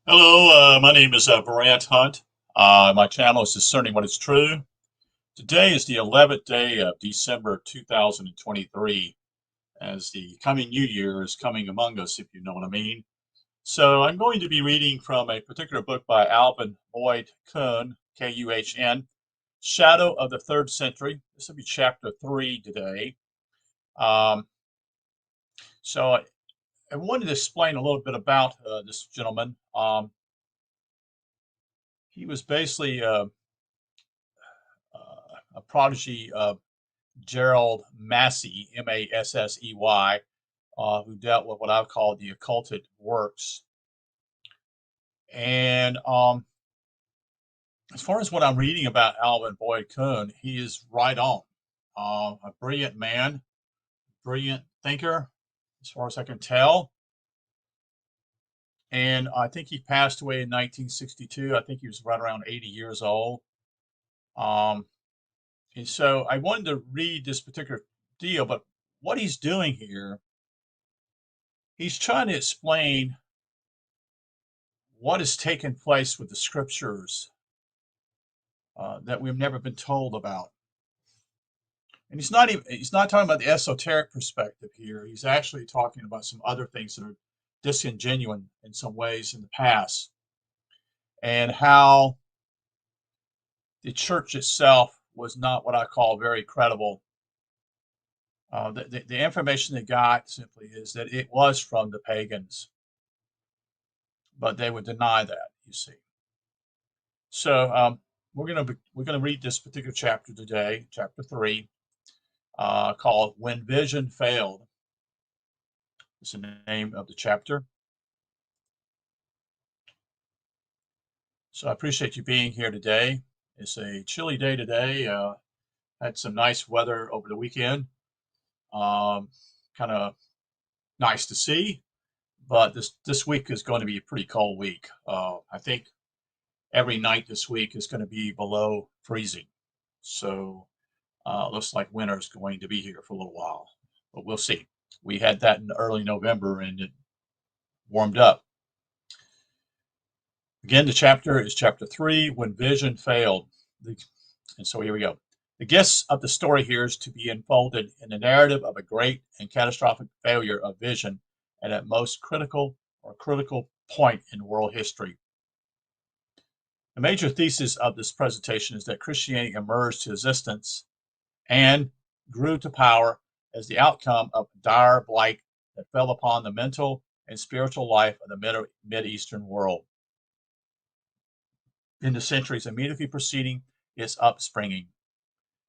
Hello, my name is Brant Hunt. My channel is Discerning What is True. Today is the 11th day of December 2023, as the coming new year is coming among us, if you know what I mean. So I'm going to be reading from a particular book by Alvin Kuhn, Kuhn, Shadow of the Third Century. This will be chapter 3 today. Um, so I wanted to explain a little bit about this gentleman. He was basically a prodigy of Gerald Massey, Massey, who dealt with what I call the occulted works. And as far as what I'm reading about Alvin Boyd Kuhn, he is right on. A brilliant man, brilliant thinker, as far as I can tell. And I think he passed away in 1962. I think he was right around 80 years old. Um, and so I wanted to read this particular deal, but what he's doing here, he's trying to explain what has taken place with the scriptures that we've never been told about. And he's not talking about the esoteric perspective here. He's actually talking about some other things that are disingenuous in some ways in the past, and how the church itself was not what I call very credible. The information they got simply is that it was from the pagans, but they would deny that, you see. So we're gonna read this particular chapter today, chapter 3, called "When Vision Failed." Is the name of the chapter. So I appreciate you being here today. It's a chilly day today. Had some nice weather over the weekend. Kind of nice to see, but this week is going to be a pretty cold week. I think every night this week is going to be below freezing. So looks like winter is going to be here for a little while, but we'll see. We had that in early November and it warmed up. Again, the chapter is chapter 3, When Vision Failed. And so here we go. The gist of the story here is to be unfolded in the narrative of a great and catastrophic failure of vision at a most critical point in world history. The major thesis of this presentation is that Christianity emerged to existence and grew to power as the outcome of a dire blight that fell upon the mental and spiritual life of the Mid-Eastern world in the centuries immediately preceding its upspringing.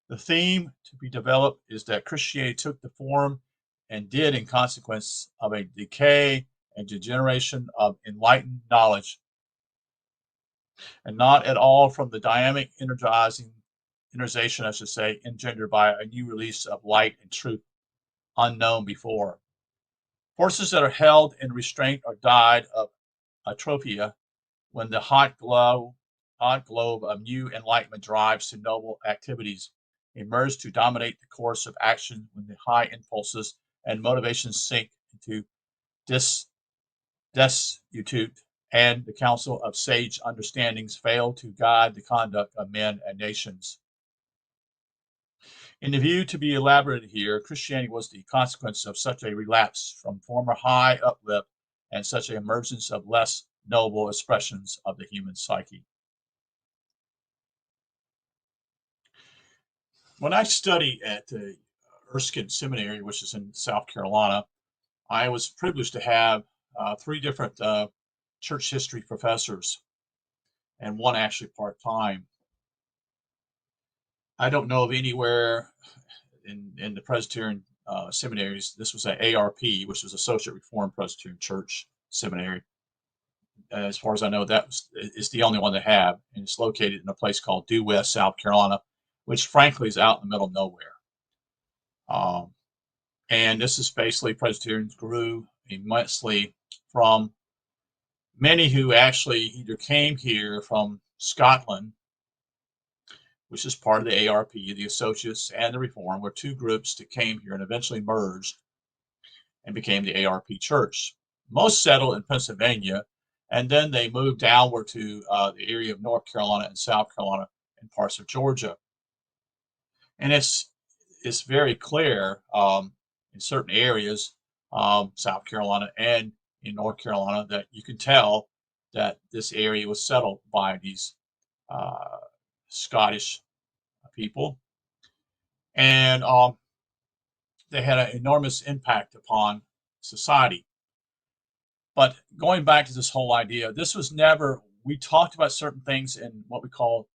The theme to be developed is that Christianity took the form and did in consequence of a decay and degeneration of enlightened knowledge, and not at all from the dynamic energization, I should say, engendered by a new release of light and truth unknown before. Forces that are held in restraint or died of atropia when the hot globe of new enlightenment drives to noble activities emerge to dominate the course of action when the high impulses and motivations sink into desuetude and the counsel of sage understandings fail to guide the conduct of men and nations. In the view to be elaborated here, Christianity was the consequence of such a relapse from former high uplift and such an emergence of less noble expressions of the human psyche. When I studied at the Erskine Seminary, which is in South Carolina, I was privileged to have three different church history professors, and one actually part time. I don't know of anywhere in the Presbyterian seminaries. This was an ARP, which was Associate Reformed Presbyterian Church Seminary. As far as I know, is the only one they have, and it's located in a place called Due West, South Carolina, which frankly is out in the middle of nowhere. Um, and this is basically Presbyterians grew immensely from many who actually either came here from Scotland, which is part of the ARP, the Associates and the Reform, were two groups that came here and eventually merged and became the ARP Church. Most settled in Pennsylvania, And then they moved downward to the area of North Carolina and South Carolina and parts of Georgia. And it's very clear in certain areas, South Carolina and in North Carolina, that you can tell that this area was settled by these uh, Scottish people, and they had an enormous impact upon society. But going back to this whole idea, this was never, we talked about certain things in what we call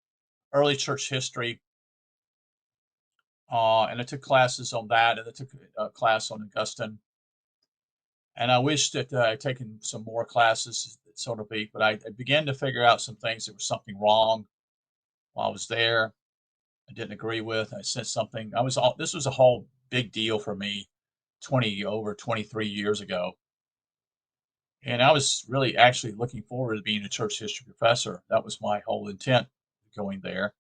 early church history, and I took classes on that, and I took a class on Augustine. And I wish that I'd taken some more classes, so to speak, but I began to figure out some things that was something wrong while I was there. I didn't agree with. I sensed something. This was a whole big deal for me 23 years ago. And I was really actually looking forward to being a church history professor. That was my whole intent going there.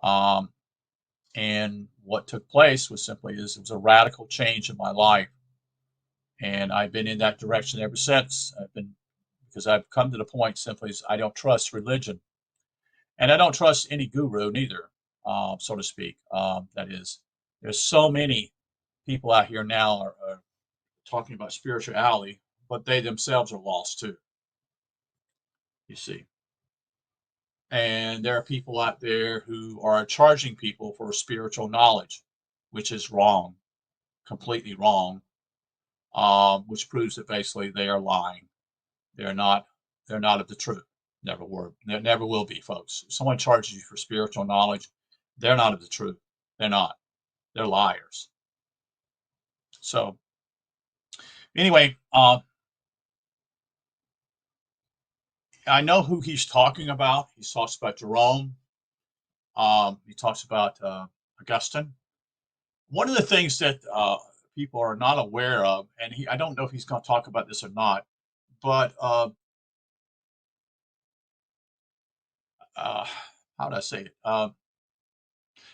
Um, and what took place was simply it was a radical change in my life. And I've been in that direction ever since. Because I've come to the point simply is I don't trust religion. And I don't trust any guru neither, so to speak. That is, there's so many people out here now are talking about spirituality, but they themselves are lost too, you see. And there are people out there who are charging people for spiritual knowledge, which is wrong, completely wrong, which proves that basically they are lying. They're not. They're not of the truth. Never were. Never will be, folks. If someone charges you for spiritual knowledge, they're not of the truth. They're not. They're liars. So anyway, I know who he's talking about. He talks about Jerome. He talks about Augustine. One of the things that people are not aware of, and I don't know if he's going to talk about this or not, but uh, how do I say it?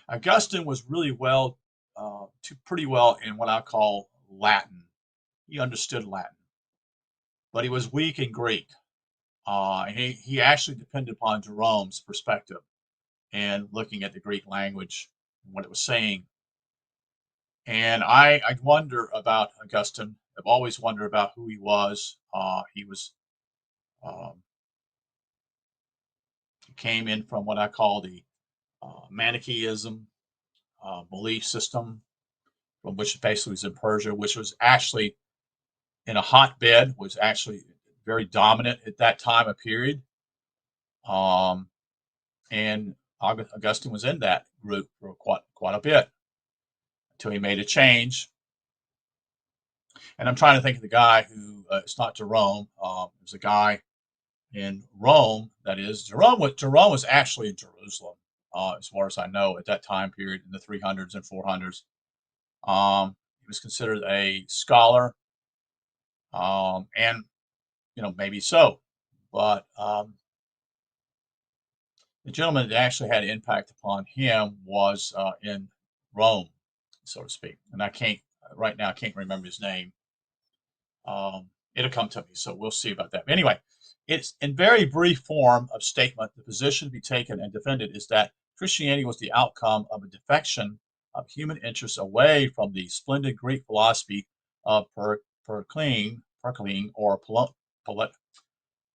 Augustine was really pretty well in what I call Latin. He understood Latin, but he was weak in Greek. He actually depended upon Jerome's perspective and looking at the Greek language and what it was saying. And I wonder about Augustine. I've always wondered about who he was. Um, he came in from what I call the Manichaeism belief system, from which basically was in Persia, which was actually in a hotbed, was actually very dominant at that time of period. Um, and Augustine was in that group for quite a bit until he made a change. And I'm trying to think of the guy who it's not Jerome. There's a guy in Rome that is Jerome was actually in Jerusalem, as far as I know, at that time period in the 300s and 400s. He was considered a scholar, and maybe so, but the gentleman that actually had an impact upon him was in Rome, so to speak. And I can't right now. I can't remember his name. It'll come to me, so we'll see about that. But anyway, it's in very brief form of statement. The position to be taken and defended is that Christianity was the outcome of a defection of human interests away from the splendid Greek philosophy of Periclean or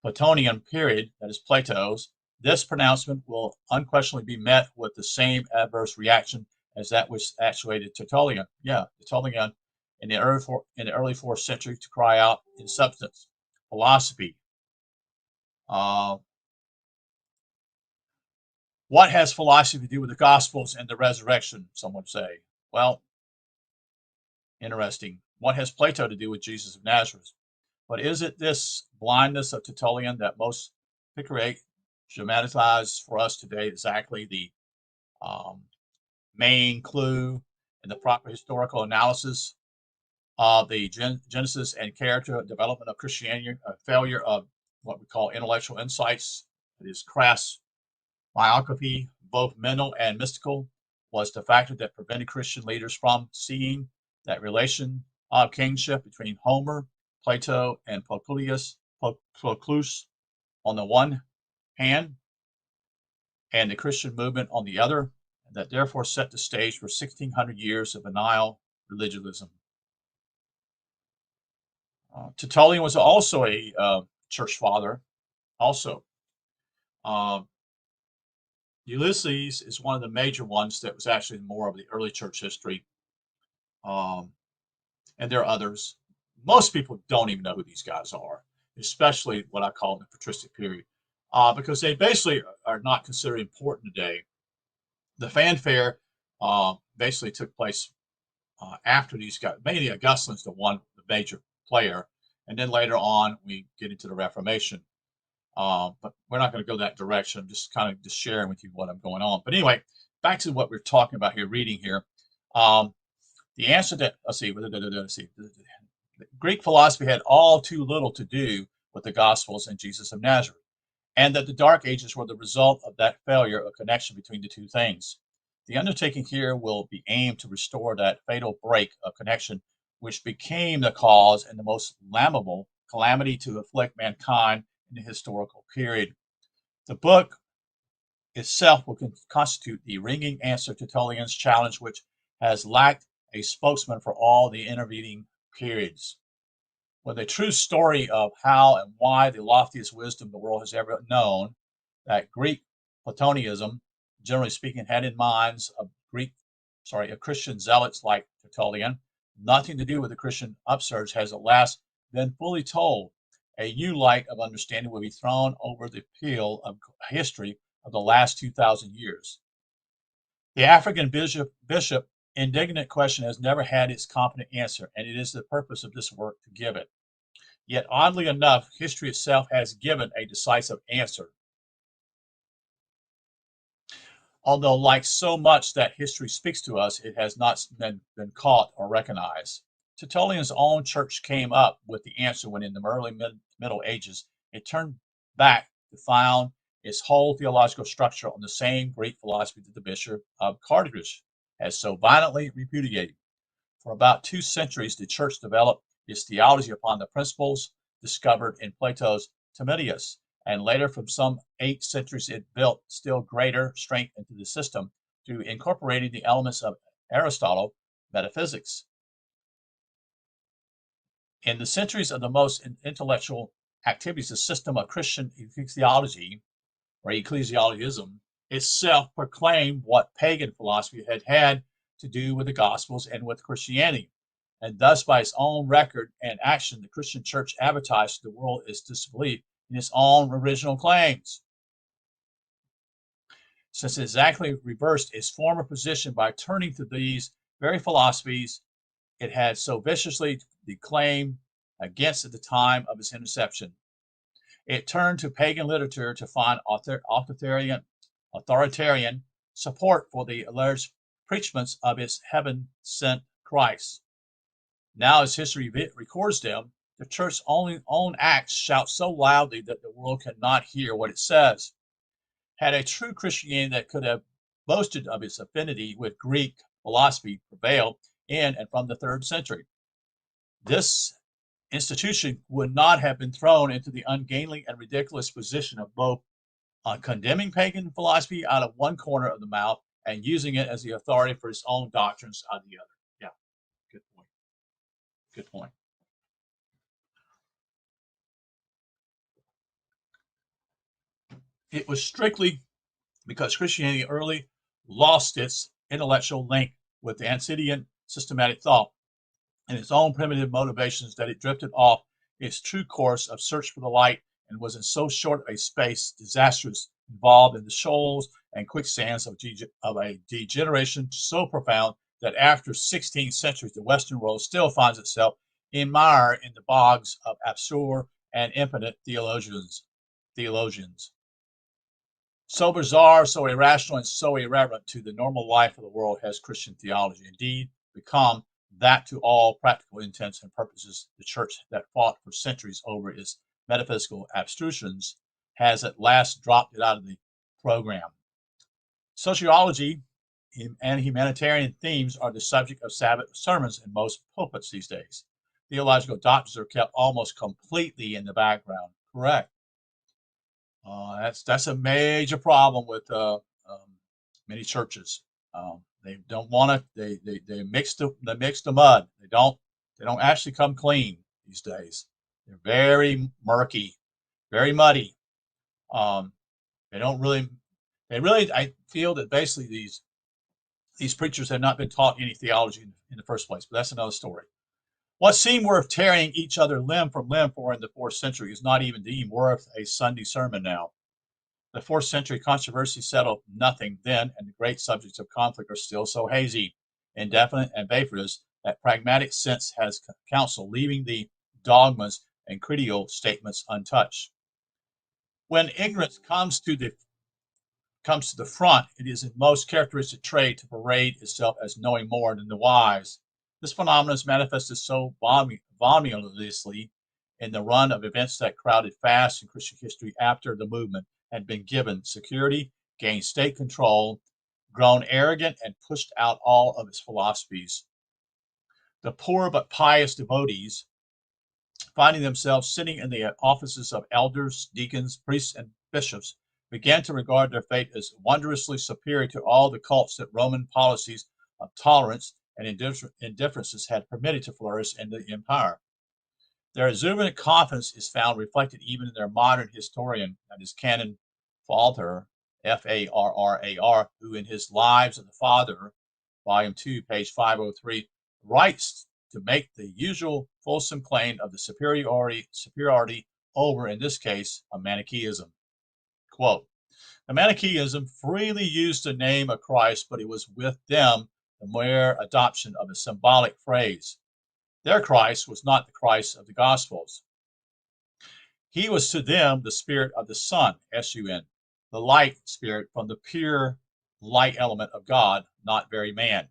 Platonian period, that is Plato's. This pronouncement will unquestionably be met with the same adverse reaction as that which actuated Tertullian. Yeah, Tertullian in the early fourth century to cry out in substance, philosophy. What has philosophy to do with the Gospels and the resurrection? Some would say. Well, interesting. What has Plato to do with Jesus of Nazareth? But is it this blindness of Tertullian that most Picaric dramatize for us today exactly the main clue in the proper historical analysis of the genesis and character development of Christianity, a failure of what we call intellectual insights, that is crass myopathy, both mental and mystical, was the factor that prevented Christian leaders from seeing that relation of kingship between Homer, Plato, and Proclus on the one hand and the Christian movement on the other, and that therefore set the stage for 1600 years of venal religiosism. Tertullian was also a church father. Also, uh, Ulysses is one of the major ones that was actually more of the early church history, um, and there are others. Most people don't even know who these guys are, especially what I call the patristic period, because they basically are not considered important today. The fanfare basically took place after these guys. Mainly Augustine's the one, the major player, and then later on we get into the Reformation. But we're not going to go that direction. I'm just kind of just sharing with you what I'm going on. But anyway, back to what we're talking about here, reading here. The answer that, let's see, Greek philosophy had all too little to do with the Gospels and Jesus of Nazareth, and that the Dark Ages were the result of that failure of connection between the two things. The undertaking here will be aimed to restore that fatal break of connection which became the cause and the most lamentable calamity to afflict mankind in the historical period. The book itself will constitute the ringing answer to Tertullian's challenge, which has lacked a spokesman for all the intervening periods. With a true story of how and why the loftiest wisdom the world has ever known, that Greek Platonism, generally speaking, had in minds of Christian zealots like Tertullian, nothing to do with the Christian upsurge, has at last been fully told. A new light of understanding will be thrown over the pale of history of the last 2,000 years. The African bishop indignant question has never had its competent answer, and it is the purpose of this work to give it. Yet, oddly enough, history itself has given a decisive answer. Although, like so much that history speaks to us, it has not been caught or recognized. Tertullian's own church came up with the answer when, in the early Middle Ages, it turned back to found its whole theological structure on the same Greek philosophy that the Bishop of Carthage has so violently repudiated. For about 2 centuries, the church developed its theology upon the principles discovered in Plato's Timaeus, and later, from some 8 centuries, it built still greater strength into the system through incorporating the elements of Aristotle's metaphysics. In the centuries of the most intellectual activities, the system of Christian theology, or ecclesiologism, itself proclaimed what pagan philosophy had had to do with the Gospels and with Christianity. And thus, by its own record and action, the Christian church advertised to the world its disbelief in its own original claims. Since it exactly reversed its former position by turning to these very philosophies it had so viciously declaimed against at the time of its inception. It turned to pagan literature to find authoritarian support for the alleged preachments of its heaven-sent Christ. Now, as history records them, the church's own acts shout so loudly that the world cannot hear what it says. Had a true Christianity that could have boasted of its affinity with Greek philosophy prevailed in and from the 3rd century, this institution would not have been thrown into the ungainly and ridiculous position of both condemning pagan philosophy out of one corner of the mouth and using it as the authority for its own doctrines out of the other. Yeah, good point. Good point. It was strictly because Christianity early lost its intellectual link with the antecedent systematic thought and its own primitive motivations that it drifted off its true course of search for the light and was in so short a space disastrous, involved in the shoals and quicksands of a degeneration so profound that after 16 centuries the Western world still finds itself mired in the bogs of absurd and impotent theologians. So bizarre, so irrational, and so irreverent to the normal life of the world has Christian theology indeed become that to all practical intents and purposes the church that fought for centuries over its metaphysical abstractions has at last dropped it out of the program. Sociology and humanitarian themes are the subject of Sabbath sermons in most pulpits these days. Theological doctrines are kept almost completely in the background. Correct. That's a major problem with many churches. They don't want to. They mix the mud. They don't actually come clean these days. They're very murky, very muddy. Um, they don't really. They really. I feel that basically these preachers have not been taught any theology in the first place. But that's another story. What seemed worth tearing each other limb from limb for in the fourth century is not even deemed worth a Sunday sermon now. The fourth century controversy settled nothing then, and the great subjects of conflict are still so hazy, indefinite, and vaporous that pragmatic sense has counsel, leaving the dogmas and creedal statements untouched. When ignorance comes to the front, it is its most characteristic trait to parade itself as knowing more than the wise. This phenomenon is manifested so voluminously in the run of events that crowded fast in Christian history after the movement had been given security, gained state control, grown arrogant, and pushed out all of its philosophies. The poor but pious devotees, finding themselves sitting in the offices of elders, deacons, priests, and bishops, began to regard their fate as wondrously superior to all the cults that Roman policies of tolerance and indifferences had permitted to flourish in the empire. Their exuberant confidence is found reflected even in their modern historian, that is Canon Farrar, Farrar, who in his Lives of the Father, Volume 2, page 503, writes to make the usual fulsome claim of the superiority over, in this case, a Manichaeism. Quote, the Manichaeism freely used the name of Christ, but it was with them the mere adoption of a symbolic phrase. Their Christ was not the Christ of the Gospels. He was to them the Spirit of the Son, S-U-N, the light spirit from the pure light element of God, not very man,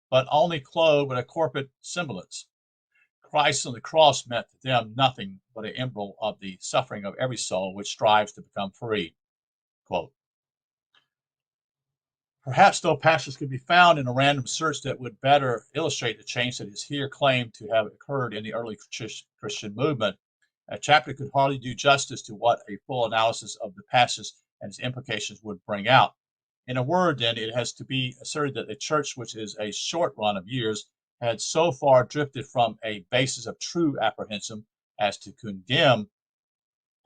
but only clothed with a corporate semblance. Christ on the cross meant to them nothing but an emblem of the suffering of every soul which strives to become free. Quote, perhaps no passage could be found in a random search that would better illustrate the change that is here claimed to have occurred in the early Christian movement. A chapter could hardly do justice to what a full analysis of the passage and its implications would bring out. In a word, then, it has to be asserted that the church, which is a short run of years, had so far drifted from a basis of true apprehension as to condemn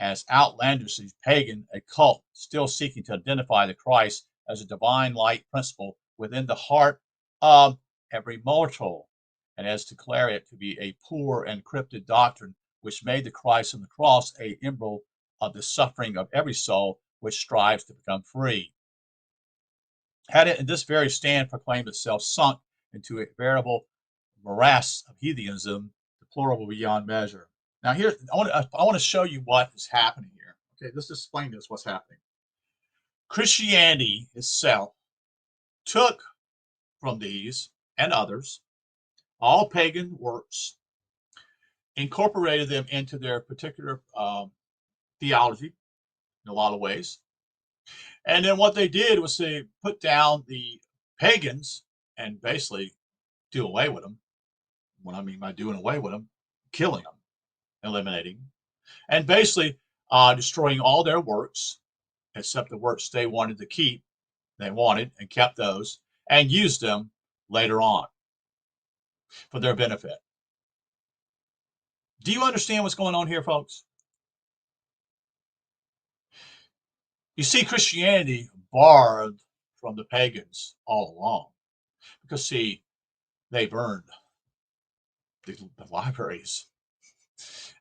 as outlandishly pagan a cult still seeking to identify the Christ as a divine light principle within the heart of every mortal, and as to declare it to be a poor and cryptic doctrine which made the Christ on the cross a emblem of the suffering of every soul which strives to become free. Had it in this very stand proclaimed itself sunk into a veritable morass of heathenism, deplorable beyond measure. Now, here I want to show you what is happening here. Okay, let's explain this. What's happening? Christianity itself took from these and others all pagan works, incorporated them into their particular theology in a lot of ways, and then what they did was they put down the pagans and basically do away with them. What I mean by doing away with them, killing them, eliminating, and basically destroying all their works except the works they wanted to keep. They wanted and kept those and used them later on for their benefit. Do you understand what's going on here, folks? You see, Christianity borrowed from the pagans all along because, see, they burned the libraries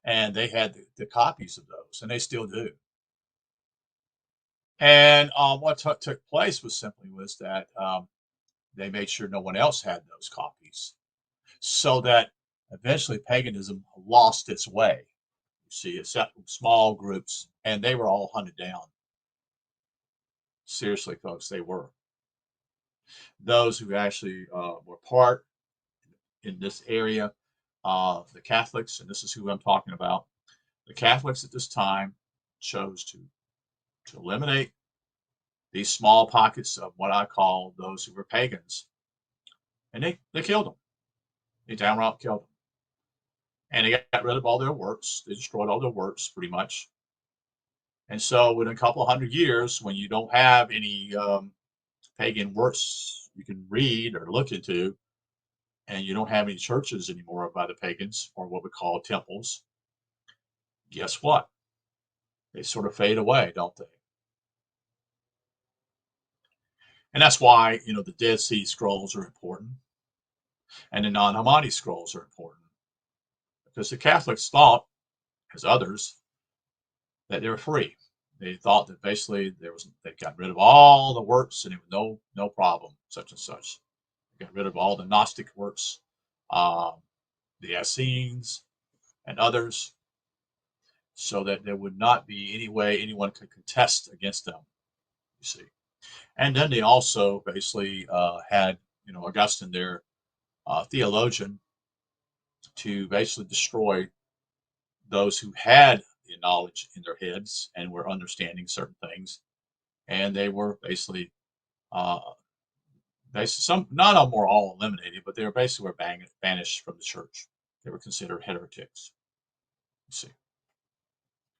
and they had the copies of those, and they still do. And what took place was that they made sure no one else had those copies, so that eventually paganism lost its way. You see, except small groups, and they were all hunted down. Seriously, folks, they were. Those who actually were part in this area, the Catholics, and this is who I'm talking about. The Catholics at this time chose to eliminate these small pockets of what I call those who were pagans, and they killed them. They downright killed them, and they got rid of all their works. They destroyed all their works, pretty much. And so in a couple of hundred years, when you don't have any pagan works you can read or look into, and you don't have any churches anymore by the pagans, or what we call temples, guess what? They sort of fade away, don't they? And that's why, the Dead Sea Scrolls are important and the non-Hammadi scrolls are important, because the Catholics thought, as others, that they were free. They thought that basically they got rid of all the works and it was no problem, such and such. They got rid of all the Gnostic works, um, the Essenes and others, so that there would not be any way anyone could contest against them. You see, and then they also basically had Augustine, their theologian, to basically destroy those who had the knowledge in their heads and were understanding certain things, and they were basically uh, some, not all were all eliminated, but they were basically banished from the church. They were considered heretics. You see,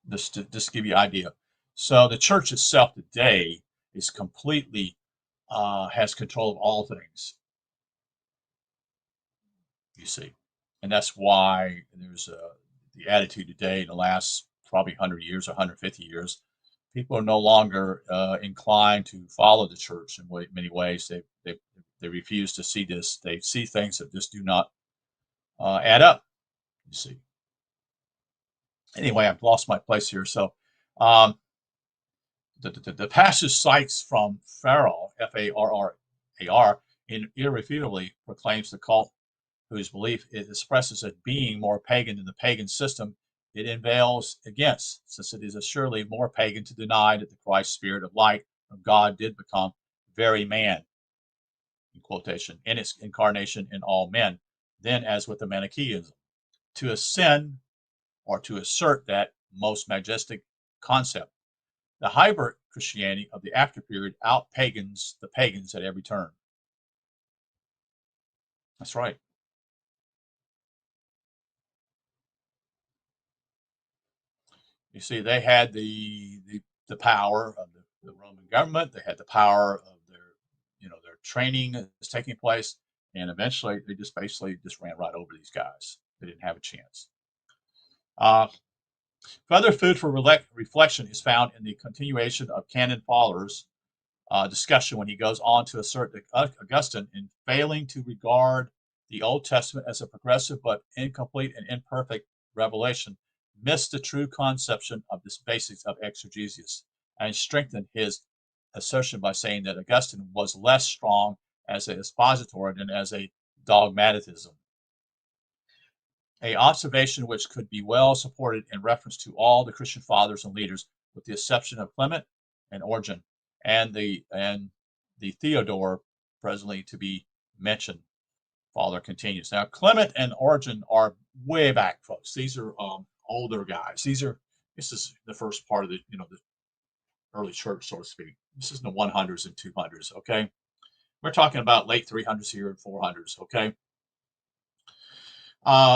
just to give you an idea. So the church itself today is completely has control of all things. You see, and that's why there's the attitude today in the last probably 100 years or 150 years. People are no longer inclined to follow the church in many ways. They refuse to see this. They see things that just do not add up. You see. Anyway, I've lost my place here. So, um, the passage cites from Farrar, Farrar, irrefutably proclaims the cult whose belief it expresses as being more pagan than the pagan system it unveils against, since it is assuredly more pagan to deny that the Christ spirit of light from God did become very man, in quotation, in its incarnation in all men, than as with the Manichaeism. To ascend or to assert that most majestic concept, the hybrid Christianity of the after period out pagans the pagans at every turn. That's right. You see, they had the power of the Roman government. They had the power of their training is taking place, and eventually they just basically just ran right over these guys. They didn't have a chance. Uh, Further food for reflection is found in the continuation of Canon Fowler's discussion when he goes on to assert that Augustine, in failing to regard the Old Testament as a progressive but incomplete and imperfect revelation, missed the true conception of this basics of exegesis, and strengthened his assertion by saying that Augustine was less strong as an expositor than as a dogmatism. A observation which could be well supported in reference to all the Christian fathers and leaders, with the exception of Clement and Origen, and the Theodore presently to be mentioned. Fowler continues. Now, Clement and Origen are way back, folks. These are older guys. This is the first part of the early church, so to speak. This is in the 100s and 200s. Okay, we're talking about late 300s here and 400s. Okay.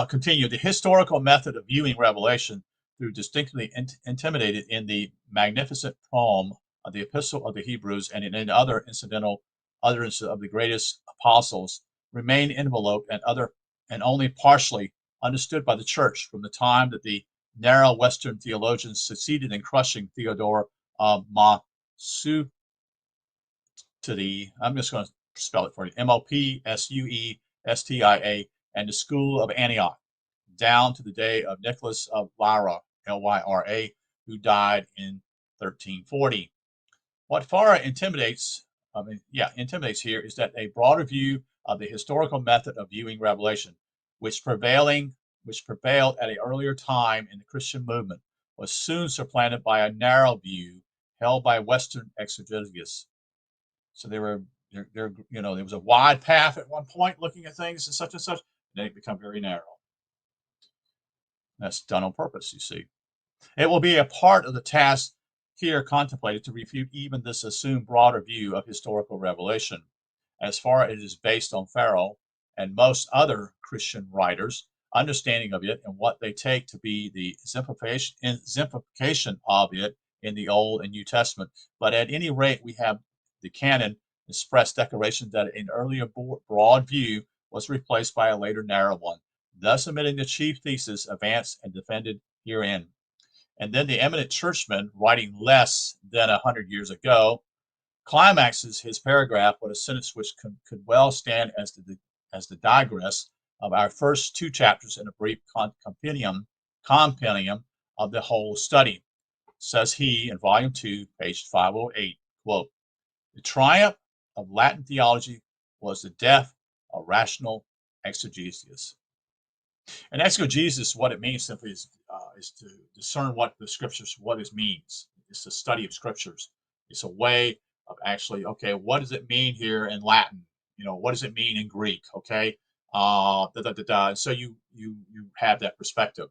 Continue. The historical method of viewing Revelation through distinctly intimidated in the magnificent poem of the Epistle of the Hebrews and in other incidental utterances of the greatest apostles remain enveloped and only partially understood by the church from the time that the narrow Western theologians succeeded in crushing Theodore of Mopsuestia. I'm just going to spell it for you. Mopsuestia, and the school of Antioch, down to the day of Nicholas of Lyra, Lyra, who died in 1340. What far intimidates here is that a broader view of the historical method of viewing Revelation, which prevailed at an earlier time in the Christian movement, was soon supplanted by a narrow view held by Western exegetists. So there was a wide path at one point looking at things and such, and then it become very narrow. That's done on purpose, you see. It will be a part of the task here contemplated to refute even this assumed broader view of historical revelation, as far as it is based on Farrar and most other Christian writers' understanding of it and what they take to be the exemplification of it in the Old and New Testament. But at any rate, we have the canon express declaration that an earlier broad view was replaced by a later narrow one, thus omitting the chief thesis advanced and defended herein. And then the eminent churchman, writing less than 100 years ago, climaxes his paragraph with a sentence which could well stand as the digress of our first two chapters in a brief compendium of the whole study. Says he in volume 2, page 508, quote, "The triumph of Latin theology was the death of rational exegesis." And exegesis, what it means simply is to discern what the scriptures, what it means. It's the study of scriptures. It's a way of actually, okay, what does it mean here in Latin? What does it mean in Greek? Okay, So you have that perspective.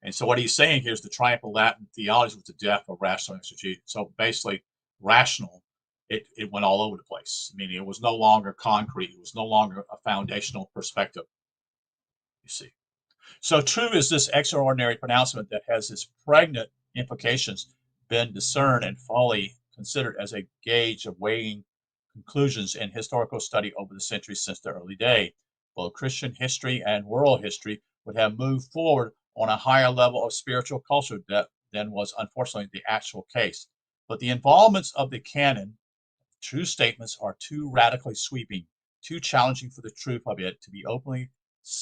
And so what he's saying here is the triumph of Latin theology was the death of rational exegesis. So basically, rational, it went all over the place. Meaning it was no longer concrete. It was no longer a foundational perspective. You see. So true is this extraordinary pronouncement that has its pregnant implications been discerned and fully considered as a gauge of weighing conclusions in historical study over the centuries since the early day. Both Christian history and world history would have moved forward on a higher level of spiritual culture than was unfortunately the actual case. But the involvements of the canon, true statements, are too radically sweeping, too challenging for the truth of it to be openly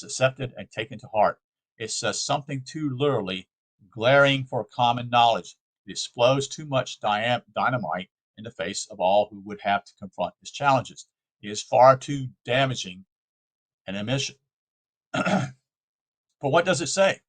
accepted and taken to heart. It says something too literally glaring for common knowledge. It explodes too much dynamite in the face of all who would have to confront its challenges. It is far too damaging an admission. But what does it say?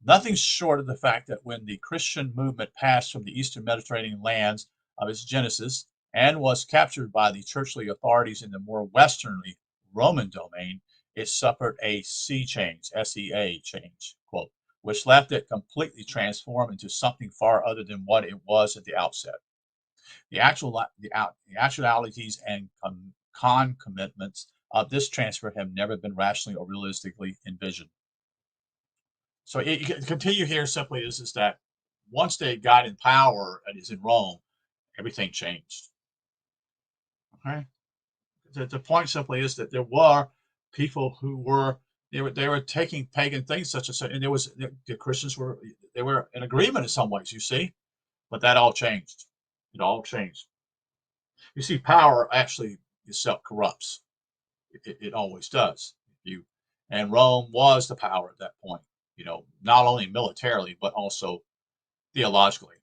Nothing short of the fact that when the Christian movement passed from the eastern Mediterranean lands of its genesis and was captured by the churchly authorities in the more westernly Roman domain, it suffered a sea change, SEA change, quote, which left it completely transformed into something far other than what it was at the outset. The actualities and concomitants of this transfer have never been rationally or realistically envisioned. So you can continue here simply is that once they got in power and is in Rome, everything changed. Okay. The point simply is that there were people who were taking pagan things such as, and the Christians were in agreement in some ways, you see, but that all changed. It all changed. You see, power actually itself corrupts. It always does. And Rome was the power at that point. Not only militarily but also theologically.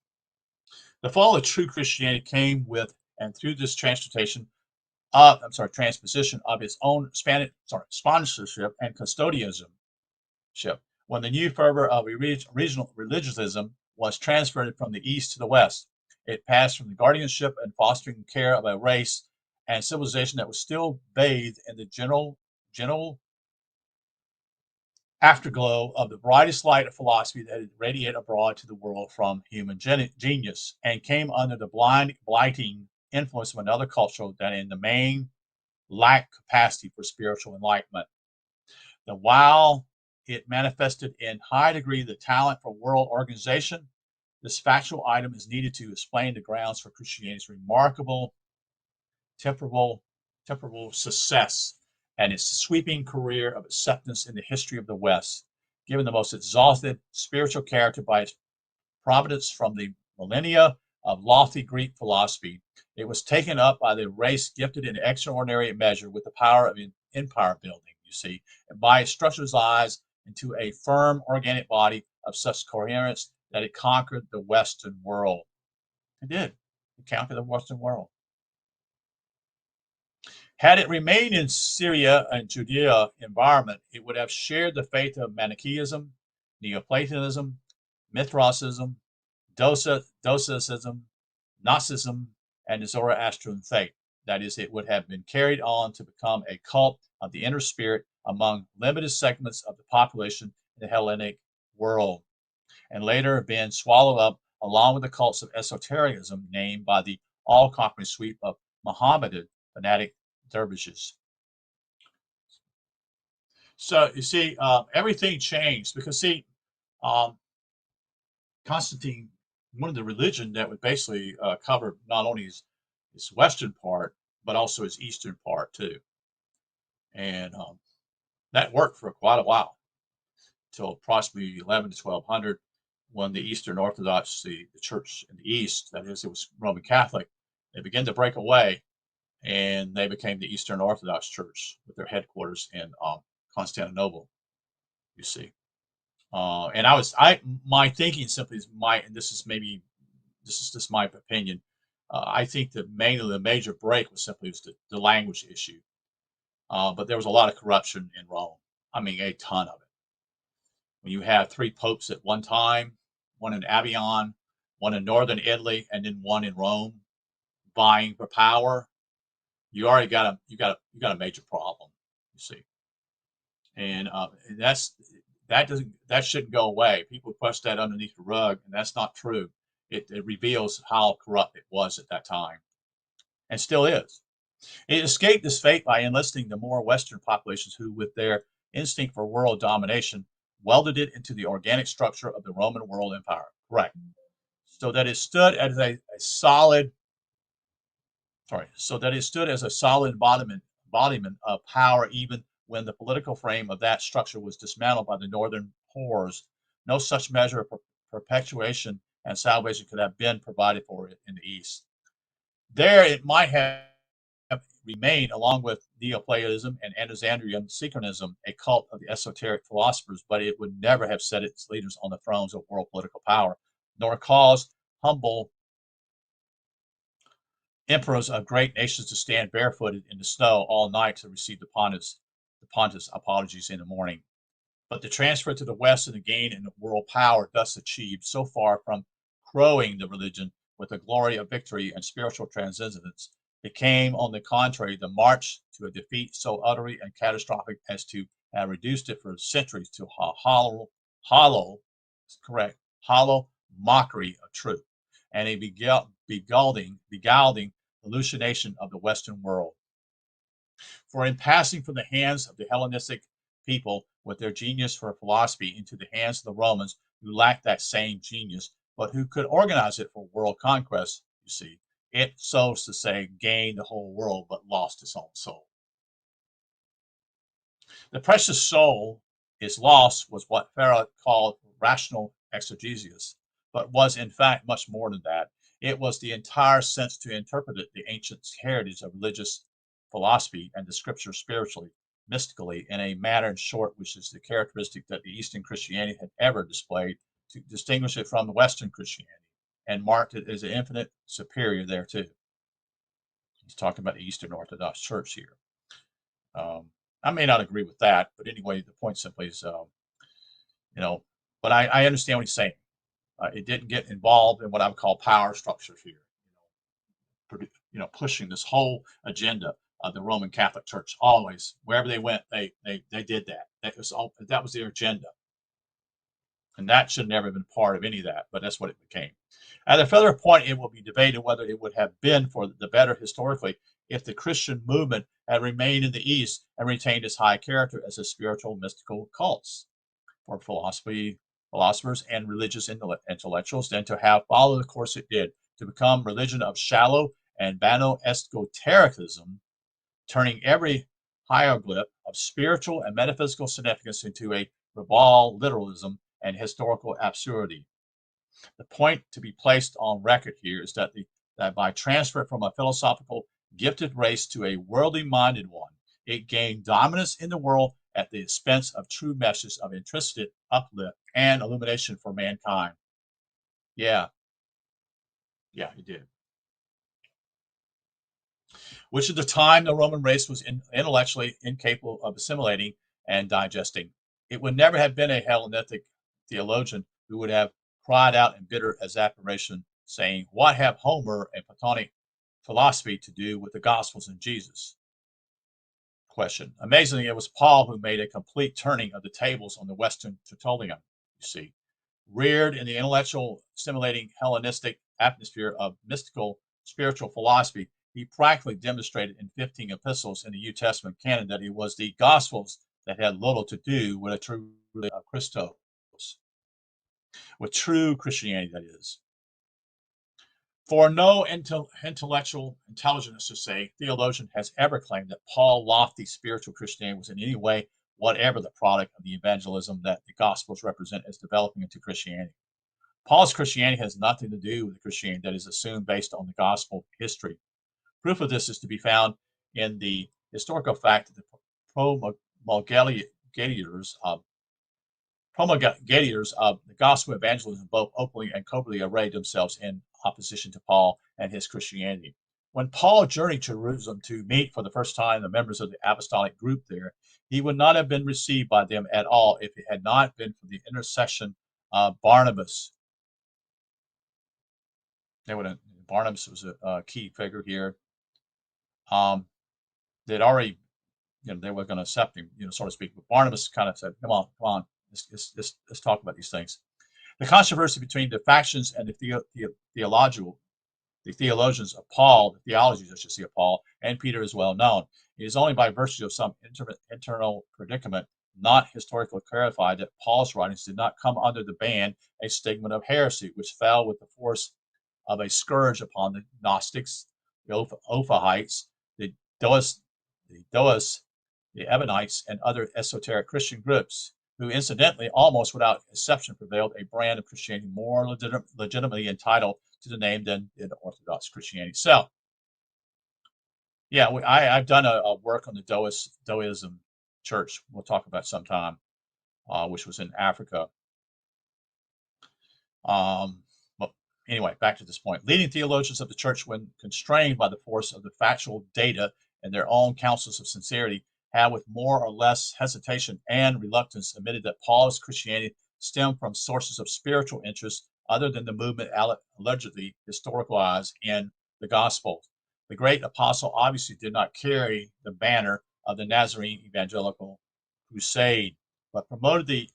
The fall of true Christianity came with and through this transposition of its own sponsorship and custodianship. When the new fervor of regional religiosism was transferred from the east to the west, it passed from the guardianship and fostering care of a race and civilization that was still bathed in the gentle afterglow of the brightest light of philosophy that had radiated abroad to the world from human genius, and came under the blighting influence of another culture that in the main lacked capacity for spiritual enlightenment. While it manifested in high degree the talent for world organization, this factual item is needed to explain the grounds for Christianity's remarkable temporal success and its sweeping career of acceptance in the history of the West, given the most exalted spiritual character by its providence from the millennia of lofty Greek philosophy. It was taken up by the race gifted in extraordinary measure with the power of empire building, you see, and by its structuralized into a firm organic body of such coherence that it conquered the Western world. It did. It conquered the Western world. Had it remained in Syria and Judea environment, it would have shared the faith of Manichaeism, Neoplatonism, Mithraism, Docetism, Gnosticism, and the Zoroastrian faith. That is, it would have been carried on to become a cult of the inner spirit among limited segments of the population in the Hellenic world, and later been swallowed up along with the cults of esotericism named by the all-conquering sweep of Mohammedan fanatic dervishes. So you see, everything changed because Constantine one of the religion that would basically cover not only his western part, but also his eastern part too. And that worked for quite a while, till approximately 11 to 1200, when the Eastern Orthodox, the church in the East, that is, it was Roman Catholic, they began to break away, and they became the Eastern Orthodox Church with their headquarters in Constantinople. You see, and my thinking simply is and this is just my opinion. I think that mainly the major break was the language issue, but there was a lot of corruption in Rome. I mean, a ton of it. When you have three popes at one time, one in Avignon, one in northern Italy, and then one in Rome, vying for power, you already got a major problem. You see, and that shouldn't go away. People push that underneath the rug, and that's not true. It reveals how corrupt it was at that time, and still is. It escaped this fate by enlisting the more Western populations who, with their instinct for world domination, welded it into the organic structure of the Roman world empire. Correct. So that it stood as a solid, so that it stood as a solid embodiment of power even when the political frame of that structure was dismantled by the northern horrors. No such measure of perpetuation and salvation could have been provided for it in the East. There it might have remained, along with Neoplatonism and Alexandrian synchronism, a cult of the esoteric philosophers, but it would never have set its leaders on the thrones of world political power, nor caused humble emperors of great nations to stand barefooted in the snow all night to receive the pontiff's apologies in the morning. But the transfer to the West and the gain in world power thus achieved, so far from crowing the religion with the glory of victory and spiritual transcendence, became, on the contrary, the march to a defeat so utterly and catastrophic as to have reduced it for centuries to a hollow mockery of truth, and a beguiling hallucination of the Western world. For in passing from the hands of the Hellenistic people with their genius for philosophy into the hands of the Romans, who lacked that same genius, but who could organize it for world conquest, you see, it, so to say, gained the whole world but lost its own soul. The precious soul, its loss, was what Farah called rational exegesis, but was in fact much more than that. It was the entire sense to interpret the ancient heritage of religious philosophy and the scripture spiritually, mystically, in a manner, in short, which is the characteristic that the Eastern Christianity had ever displayed to distinguish it from the Western Christianity, and marked it as an infinite superior thereto. He's talking about the Eastern Orthodox Church here. I may not agree with that, but anyway, the point simply is, but I understand what he's saying. It didn't get involved in what I would call power structures here, pushing this whole agenda of the Roman Catholic Church. Always, wherever they went, they did that. That was their agenda, and that should never have been part of any of that. But that's what it became. At a further point, it will be debated whether it would have been for the better historically if the Christian movement had remained in the East and retained its high character as a spiritual mystical cults for philosophers and religious intellectuals than to have followed the course it did, to become religion of shallow and banal esotericism, turning every hieroglyph of spiritual and metaphysical significance into a ribald literalism and historical absurdity. The point to be placed on record here is that by transfer from a philosophical gifted race to a worldly minded one, it gained dominance in the world at the expense of true messages of intrinsic uplift and illumination for mankind. Yeah, it did. Which at the time the Roman race was intellectually incapable of assimilating and digesting. It would never have been a Hellenistic theologian who would have cried out in bitter exasperation, saying, "What have Homer and Platonic philosophy to do with the Gospels and Jesus?" Question. Amazingly, it was Paul who made a complete turning of the tables on the Western Tertullian, you see. Reared in the intellectual, stimulating Hellenistic atmosphere of mystical spiritual philosophy, he practically demonstrated in 15 epistles in the New Testament canon that it was the Gospels that had little to do with a true Christos, with true Christianity, that is. For no intellectual intelligence to say theologian has ever claimed that Paul's lofty spiritual Christianity was in any way whatever the product of the evangelism that the Gospels represent as developing into Christianity. Paul's Christianity has nothing to do with the Christianity that is assumed based on the Gospel history. Proof of this is to be found in the historical fact that the promulgators of the gospel evangelism both openly and covertly arrayed themselves in opposition to Paul and his Christianity. When Paul journeyed to Jerusalem to meet for the first time the members of the apostolic group there, he would not have been received by them at all if it had not been for the intercession of Barnabas. Barnabas was a key figure here. They'd already, they were going to accept him, so to speak. But Barnabas kind of said, "Come on, let's talk about these things." The controversy between the factions and the theologians of Paul, the theologies, I should say, of Paul and Peter is well known. It is only by virtue of some internal predicament, not historically clarified, that Paul's writings did not come under the ban, a stigma of heresy, which fell with the force of a scourge upon the Gnostics, the Ophites, the Doists, the Ebionites, and other esoteric Christian groups, who incidentally, almost without exception, prevailed a brand of Christianity more legitimately entitled to the name than did Orthodox Christianity. So, yeah, I've done a work on the Doism church. We'll talk about sometime, which was in Africa. But anyway, back to this point. Leading theologians of the church, when constrained by the force of the factual data and their own counsels of sincerity, have with more or less hesitation and reluctance admitted that Paul's Christianity stemmed from sources of spiritual interest other than the movement allegedly historicized in the Gospels. The great apostle obviously did not carry the banner of the Nazarene evangelical crusade, but promoted the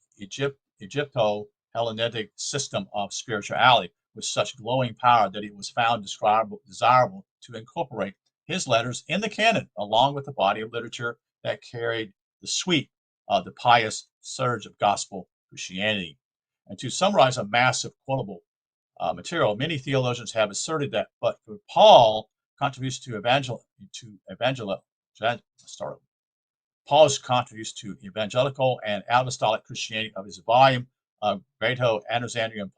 Egypto-Hellenic system of spirituality with such glowing power that it was found desirable to incorporate his letters in the canon, along with the body of literature that carried the sweep of the pious surge of gospel Christianity. And to summarize a mass of quotable material, many theologians have asserted that, but for Paul's contribution to evangelical and apostolic Christianity of his volume of Greco-Alexandrian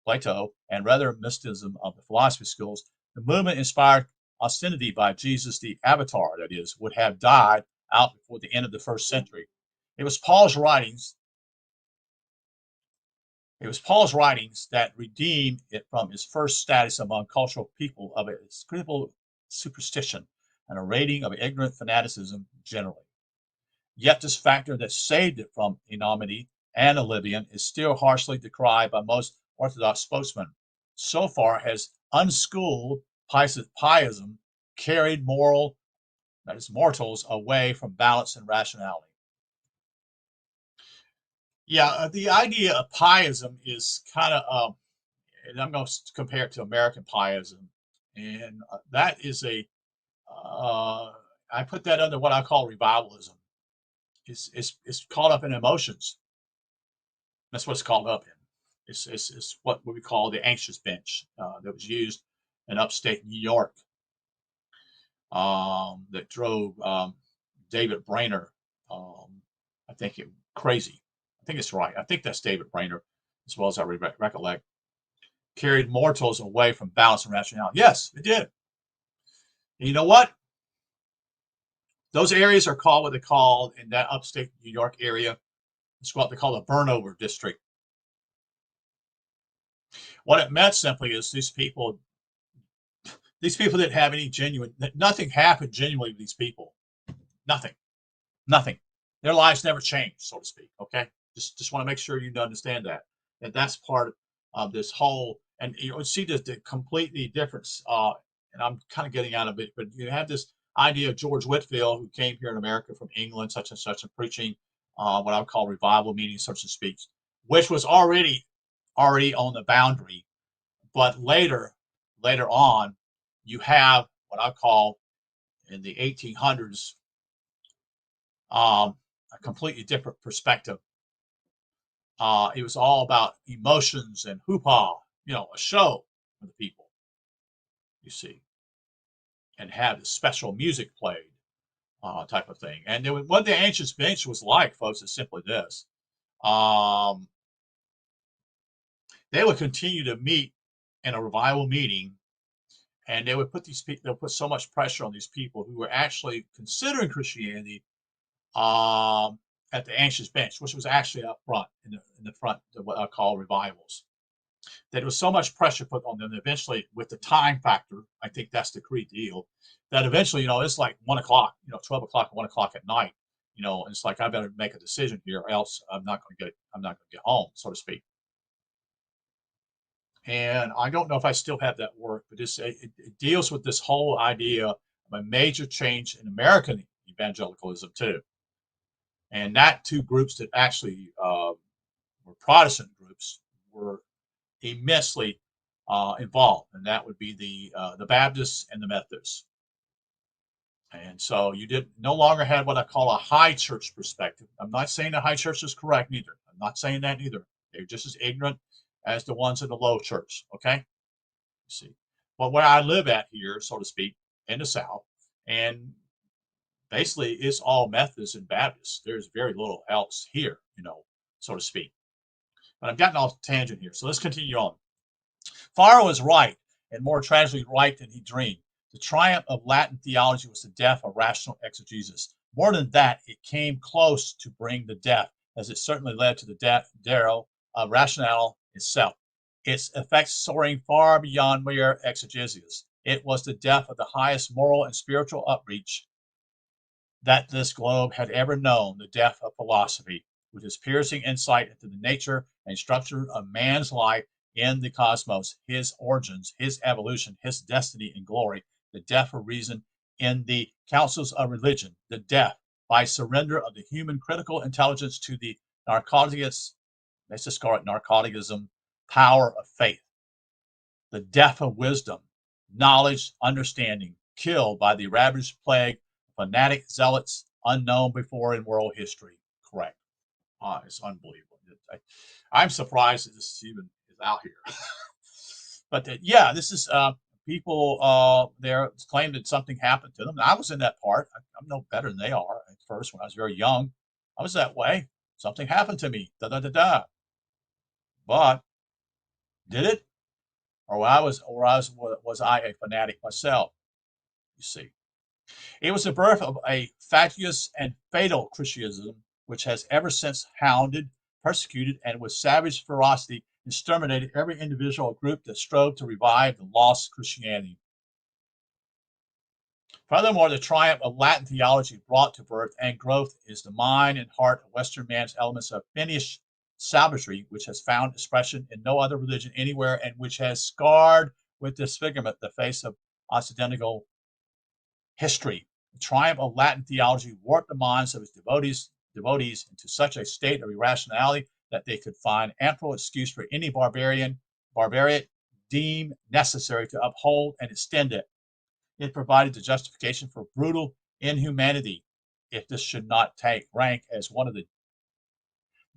Plato, and rather mysticism of the philosophy schools, the movement inspired austerity by Jesus the Avatar, that is, would have died out before the end of the first century. It was Paul's writings that redeemed it from its first status among cultural people of a scribal superstition and a rating of ignorant fanaticism generally. Yet this factor that saved it from enormity and oblivion is still harshly decried by most Orthodox spokesmen. So far has unschooled pietism carried mortals away from balance and rationality. Yeah, the idea of pietism is kind of, and I'm going to compare it to American pietism, and that is I put that under what I call revivalism. It's caught up in emotions. That's what it's caught up in. It's what we call the anxious bench that was used in upstate New York that drove David Brainerd, I think, crazy. I think it's right. I think that's David Brainerd, as well as I recollect. Carried mortals away from balance and rationality. Yes, it did. And you know what? Those areas are called what they call in that upstate New York area. It's what they call a burnover district. What it meant simply is these people didn't have any nothing happened genuinely to these people. Nothing. Their lives never changed, so to speak. Okay, just want to make sure you understand that, and that's part of this whole. And you see the completely difference. And I'm kind of getting out of it, but you have this idea of George Whitefield, who came here in America from England, such and such, and preaching what I would call revival meetings, such to speak, which was already on the boundary. But later on, you have what I call in the 1800s a completely different perspective. It was all about emotions and hoopah, a show for the people. you see, and have special music played, type of thing. And what the ancient bench was like, folks, is simply this. Um, they would continue to meet in a revival meeting, and they would put these people, they'll put so much pressure on these people who were actually considering Christianity, um, at the ancient bench, which was actually up front in the front of what I call revivals. That there was so much pressure put on them that eventually, with the time factor, I think that's the key deal, that eventually, it's like 1 o'clock, 12 o'clock, 1 o'clock at night, and it's like, I better make a decision here, or else I'm not going to get home, so to speak. And I don't know if I still have that work, but it deals with this whole idea of a major change in American evangelicalism too. And that two groups that actually were Protestant groups were immensely involved, and that would be the Baptists and the Methodists. And so you did no longer have what I call a high church perspective. I'm not saying the high church is correct neither. I'm not saying that either. They're just as ignorant as the ones in the low church. Okay, you see. But where I live at here, so to speak, in the South, and basically it's all Methodists and Baptists. There's very little else here, so to speak. But I've gotten off the tangent here, so let's continue on. Farrar was right, and more tragically right than he dreamed. The triumph of Latin theology was the death of rational exegesis. More than that, it came close to bring the death, as it certainly led to the death of rationale itself. Its effects soaring far beyond mere exegesis. It was the death of the highest moral and spiritual outreach that this globe had ever known, the death of philosophy, with its piercing insight into the nature and structure of man's life in the cosmos, his origins, his evolution, his destiny and glory, the death of reason in the councils of religion, the death by surrender of the human critical intelligence to the narcotics, let's just call it narcoticism, power of faith, the death of wisdom, knowledge, understanding, killed by the ravaged plague, fanatic zealots unknown before in world history. Correct. It's unbelievable. I'm surprised that this even is out here. But yeah, this is people there claim that something happened to them. And I was in that part. I'm no better than they are. At first, when I was very young, I was that way. Something happened to me. Da da da da. But did it? Or was I a fanatic myself? You see, it was the birth of a fatuous and fatal Christianism, which has ever since hounded, persecuted, and with savage ferocity exterminated every individual or group that strove to revive the lost Christianity. Furthermore, the triumph of Latin theology brought to birth and growth is the mind and heart of Western man's elements of fiendish savagery, which has found expression in no other religion anywhere, and which has scarred with disfigurement the face of Occidental history. The triumph of Latin theology warped the minds of its devotees into such a state of irrationality that they could find ample excuse for any barbarian deemed necessary to uphold and extend it. It provided the justification for brutal inhumanity, if this should not take rank as one of the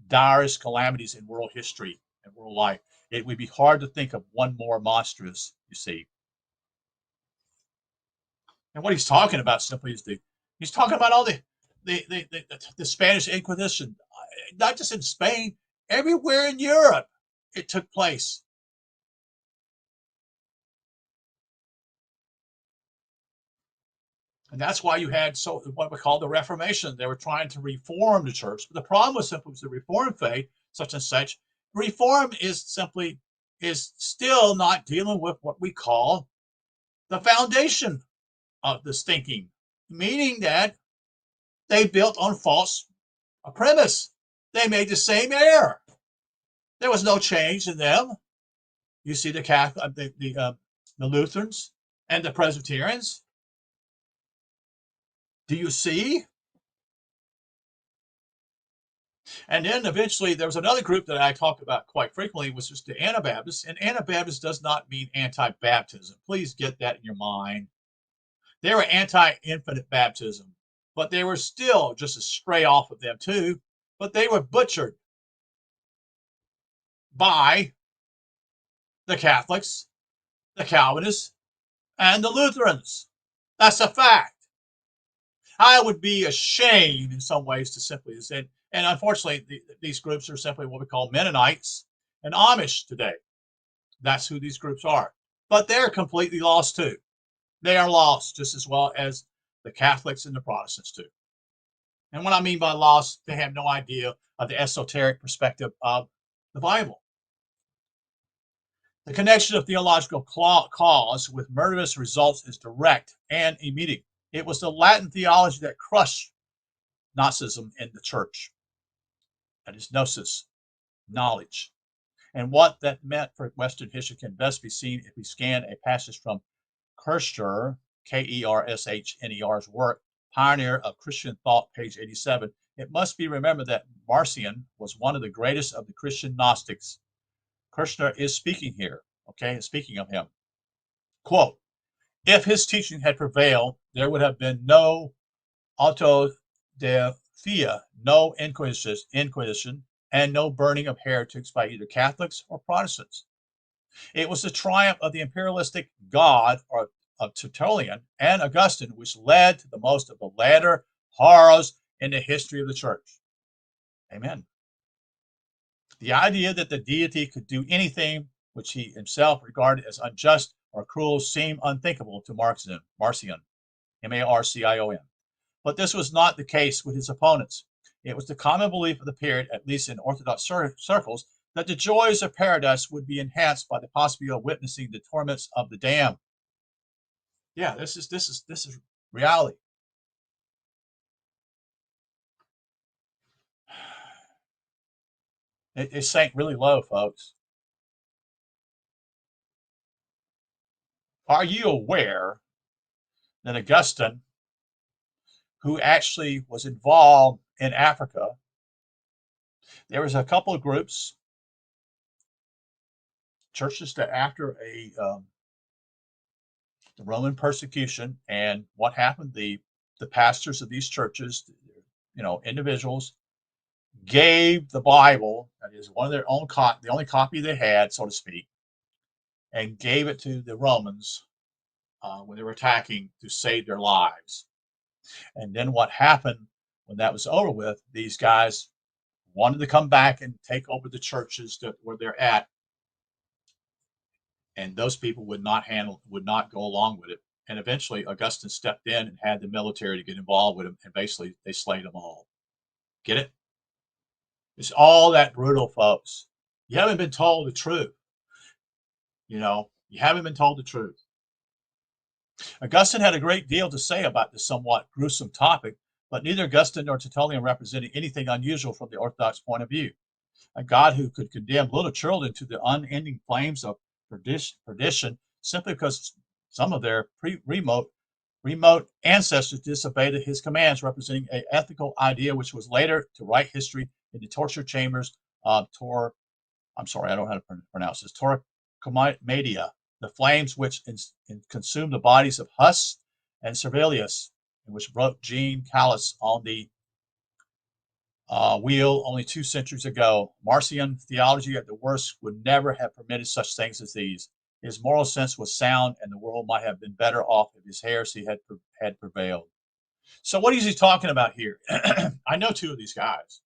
direst calamities in world history and world life. It would be hard to think of one more monstrous, you see. And what he's talking about simply is he's talking about all the Spanish Inquisition, not just in Spain, everywhere in Europe it took place. And that's why you had what we call the Reformation. They were trying to reform the church. But the problem was simply the Reformed faith, such and such. Reform is still not dealing with what we call the foundation of this thinking, meaning that they built on false premise. They made the same error. There was no change in them. You see the Catholic, the Lutherans and the Presbyterians. Do you see? And then eventually there was another group that I talk about quite frequently, which is the Anabaptists. And Anabaptist does not mean anti-baptism. Please get that in your mind. They were anti-infant baptism, but they were still just a stray off of them too. But they were butchered by the Catholics, the Calvinists, and the Lutherans. That's a fact. I would be ashamed in some ways to simply say, and unfortunately, these groups are simply what we call Mennonites and Amish today. That's who these groups are. But they're completely lost too. They are lost just as well as the Catholics and the Protestants do. And what I mean by lost, they have no idea of the esoteric perspective of the Bible. The connection of theological cause with murderous results is direct and immediate. It was the Latin theology that crushed Nazism in the church. That is gnosis, knowledge. And what that meant for Western history can best be seen if we scan a passage from Kirchner, Kershner's work, Pioneer of Christian Thought, page 87. It must be remembered that Marcion was one of the greatest of the Christian Gnostics. Kirchner is speaking here, okay, speaking of him. Quote, if his teaching had prevailed, there would have been no auto de fe, no inquisition, and no burning of heretics by either Catholics or Protestants. It was the triumph of the imperialistic God of Tertullian and Augustine which led to the most of the latter horrors in the history of the church. Amen. The idea that the deity could do anything which he himself regarded as unjust or cruel seemed unthinkable to Marcion, Marcion. But this was not the case with his opponents. It was the common belief of the period, at least in Orthodox circles, that the joys of paradise would be enhanced by the possibility of witnessing the torments of the damned. Yeah, this is reality. It sank really low, folks. Are you aware that Augustine, who actually was involved in Africa, there was a couple of groups, churches that after the Roman persecution and what happened, the pastors of these churches, individuals, gave the Bible, that is one of their own the only copy they had, so to speak, and gave it to the Romans when they were attacking to save their lives. And then what happened when that was over with, these guys wanted to come back and take over the churches where they're at, and those people would not go along with it. And eventually Augustine stepped in and had the military to get involved with them, and basically they slayed them all. Get it? It's all that brutal, folks. You haven't been told the truth. You haven't been told the truth. Augustine had a great deal to say about this somewhat gruesome topic, but neither Augustine nor Tertullian represented anything unusual from the Orthodox point of view. A God who could condemn little children to the unending flames of perdition simply because some of their remote ancestors disobeyed his commands, representing an ethical idea which was later to write history in the torture chambers of I don't know how to pronounce this, Torquemada, the flames which consumed the bodies of Huss and Servilius, and which broke Jean Callis on the wheel only 2 centuries ago. Marcion theology at the worst would never have permitted such things as these. His moral sense was sound, and the world might have been better off if his heresy had prevailed. So what is he talking about here? I know 2 of these guys.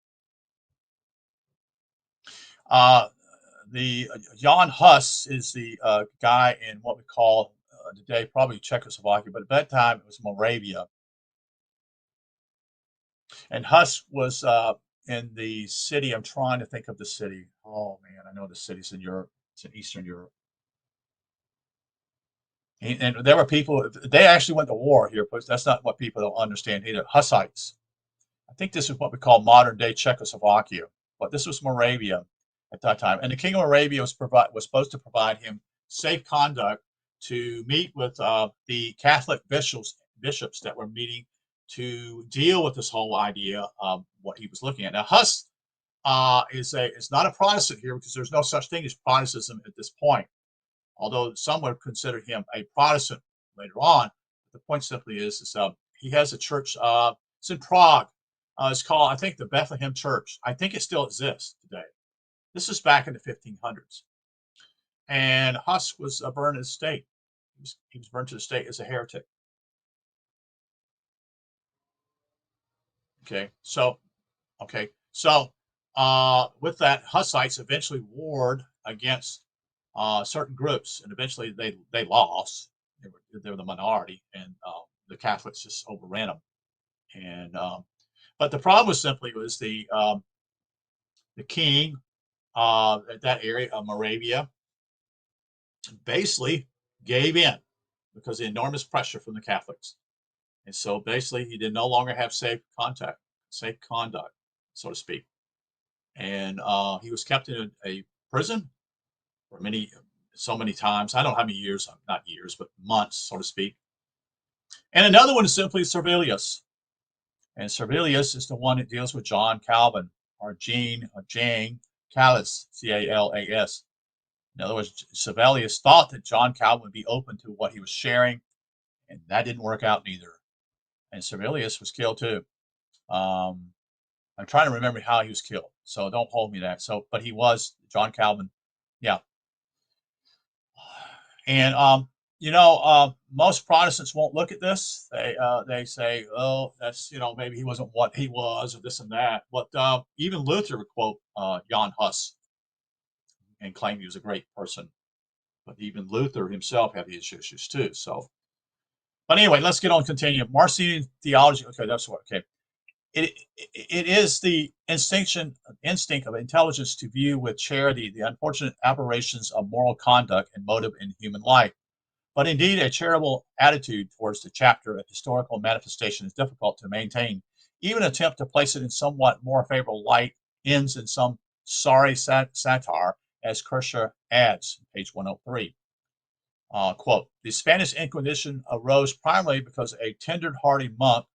The Jan Hus is the guy in what we call today probably Czechoslovakia, but at that time it was Moravia. And Hus was in the city. I'm trying to think of the city. Oh man, I know the city's in Europe. It's in Eastern Europe. And there were people. They actually went to war here, but that's not what people don't understand either. Hussites. I think this is what we call modern day Czechoslovakia, but this was Moravia at that time. And the King of Moravia was supposed to provide him safe conduct to meet with the Catholic bishops that were meeting to deal with this whole idea of what he was looking at. Now, Huss is not a Protestant here because there's no such thing as Protestantism at this point, although some would consider him a Protestant later on. The point simply is he has a church. It's in Prague. It's called, I think, the Bethlehem Church. I think it still exists today. This is back in the 1500s. And Huss was burned at the stake. He He was burned to the stake as a heretic. Okay, so with that, Hussites eventually warred against certain groups, and eventually they lost. They were the minority, and the Catholics just overran them. And but the problem was simply was the king at that area of Moravia basically gave in because of the enormous pressure from the Catholics. And so basically he did no longer have safe conduct, so to speak. And he was kept in a prison for so many times. I don't know how many years, not years, but months, so to speak. And another one is simply Servilius. And Servilius is the one that deals with John Calvin, or Jane Calas, Calas. In other words, Servilius thought that John Calvin would be open to what he was sharing, and that didn't work out neither. And Servilius was killed too. I'm trying to remember how he was killed, so don't hold me to that. So, but he was John Calvin, yeah. And most Protestants won't look at this. They say, oh, that's maybe he wasn't what he was, or this and that. But even Luther would quote Jan Hus and claim he was a great person. But even Luther himself had these issues too. So, but anyway, let's get on. Continue. Marcion theology. Okay, that's what. Okay, it is the instinct of intelligence to view with charity the unfortunate aberrations of moral conduct and motive in human life. But indeed, a charitable attitude towards the chapter of historical manifestation is difficult to maintain. Even an attempt to place it in somewhat more favorable light ends in some sorry satire, as Kircher adds, page 103. Quote, the Spanish Inquisition arose primarily because a tender-hearted monk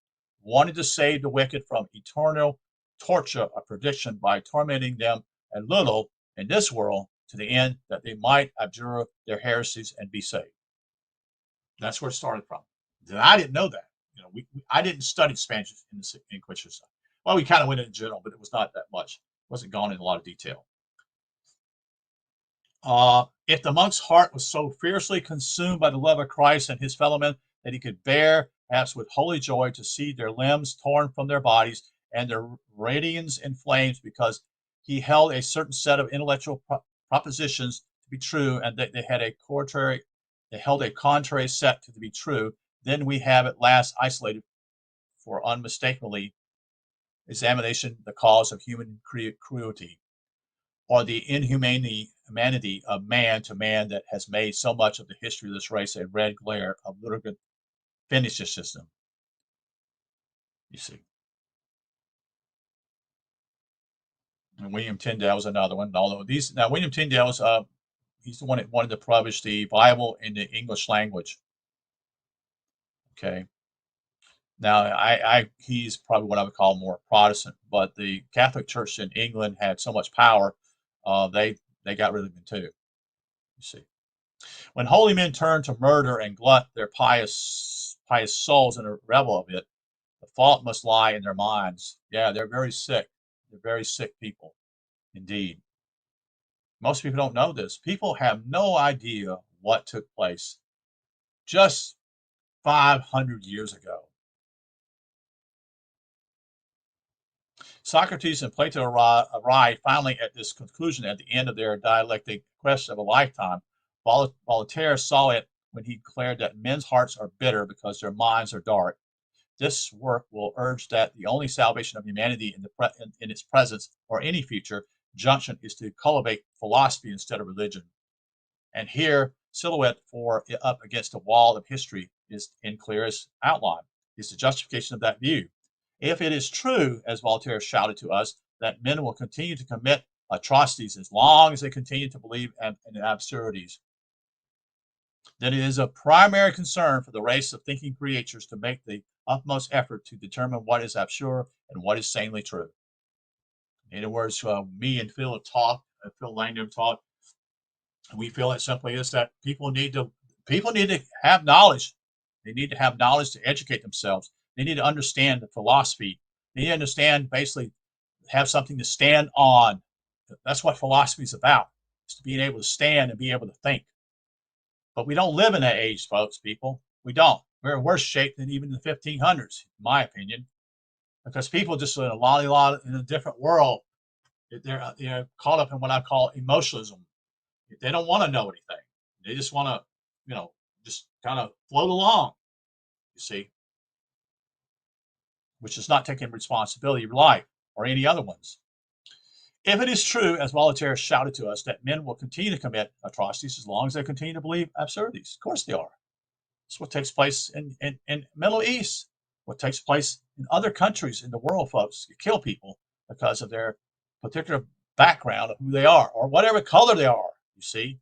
wanted to save the wicked from eternal torture of perdition by tormenting them a little in this world to the end that they might abjure their heresies and be saved. That's where it started from. I didn't know that. I didn't study Spanish in the Inquisition. Well, we kind of went in general, but it was not that much. It wasn't gone in a lot of detail. If the monk's heart was so fiercely consumed by the love of Christ and his fellow men that he could bear, perhaps with holy joy, to see their limbs torn from their bodies and their radiance in flames, because he held a certain set of intellectual propositions to be true, and that they held a contrary set to be true, then we have at last isolated for unmistakably examination the cause of human cruelty, or the inhumanity of man to man that has made so much of the history of this race a red glare of liturgical fanaticism. You see. And William Tyndale was another one. Although William Tyndale's he's the one that wanted to publish the Bible in the English language. Okay. Now, he's probably what I would call more Protestant, but the Catholic Church in England had so much power, they got rid of him too. You see, when holy men turn to murder and glut their pious souls in a revel of it, the fault must lie in their minds. Yeah, they're very sick. They're very sick people, indeed. Most people don't know this. People have no idea what took place just 500 years ago. Socrates and Plato arrived finally at this conclusion at the end of their dialectic quest of a lifetime. Voltaire saw it when he declared that men's hearts are bitter because their minds are dark. This work will urge that the only salvation of humanity in its presence or any future junction is to cultivate philosophy instead of religion. And here, silhouette for up against the wall of history is in clearest outline, is the justification of that view. If it is true, as Voltaire shouted to us, that men will continue to commit atrocities as long as they continue to believe in absurdities, then it is a primary concern for the race of thinking creatures to make the utmost effort to determine what is absurd and what is sanely true. In other words, me and Phil Langdon talk. We feel it simply is that people need to have knowledge. They need to have knowledge to educate themselves. They need to understand the philosophy. They need to understand, basically, have something to stand on. That's what philosophy is about. It's being able to stand and be able to think. But we don't live in that age, folks, people. We don't. We're in worse shape than even the 1500s, in my opinion, because people just in a lot in a different world. They're caught up in what I call emotionalism. They don't want to know anything. They just want to, just kind of float along. You see, which is not taking responsibility of your life or any other ones. If it is true, as Voltaire shouted to us, that men will continue to commit atrocities as long as they continue to believe absurdities, of course they are. It's what takes place in Middle East, what takes place in other countries in the world, folks. You kill people because of their particular background of who they are or whatever color they are, you see.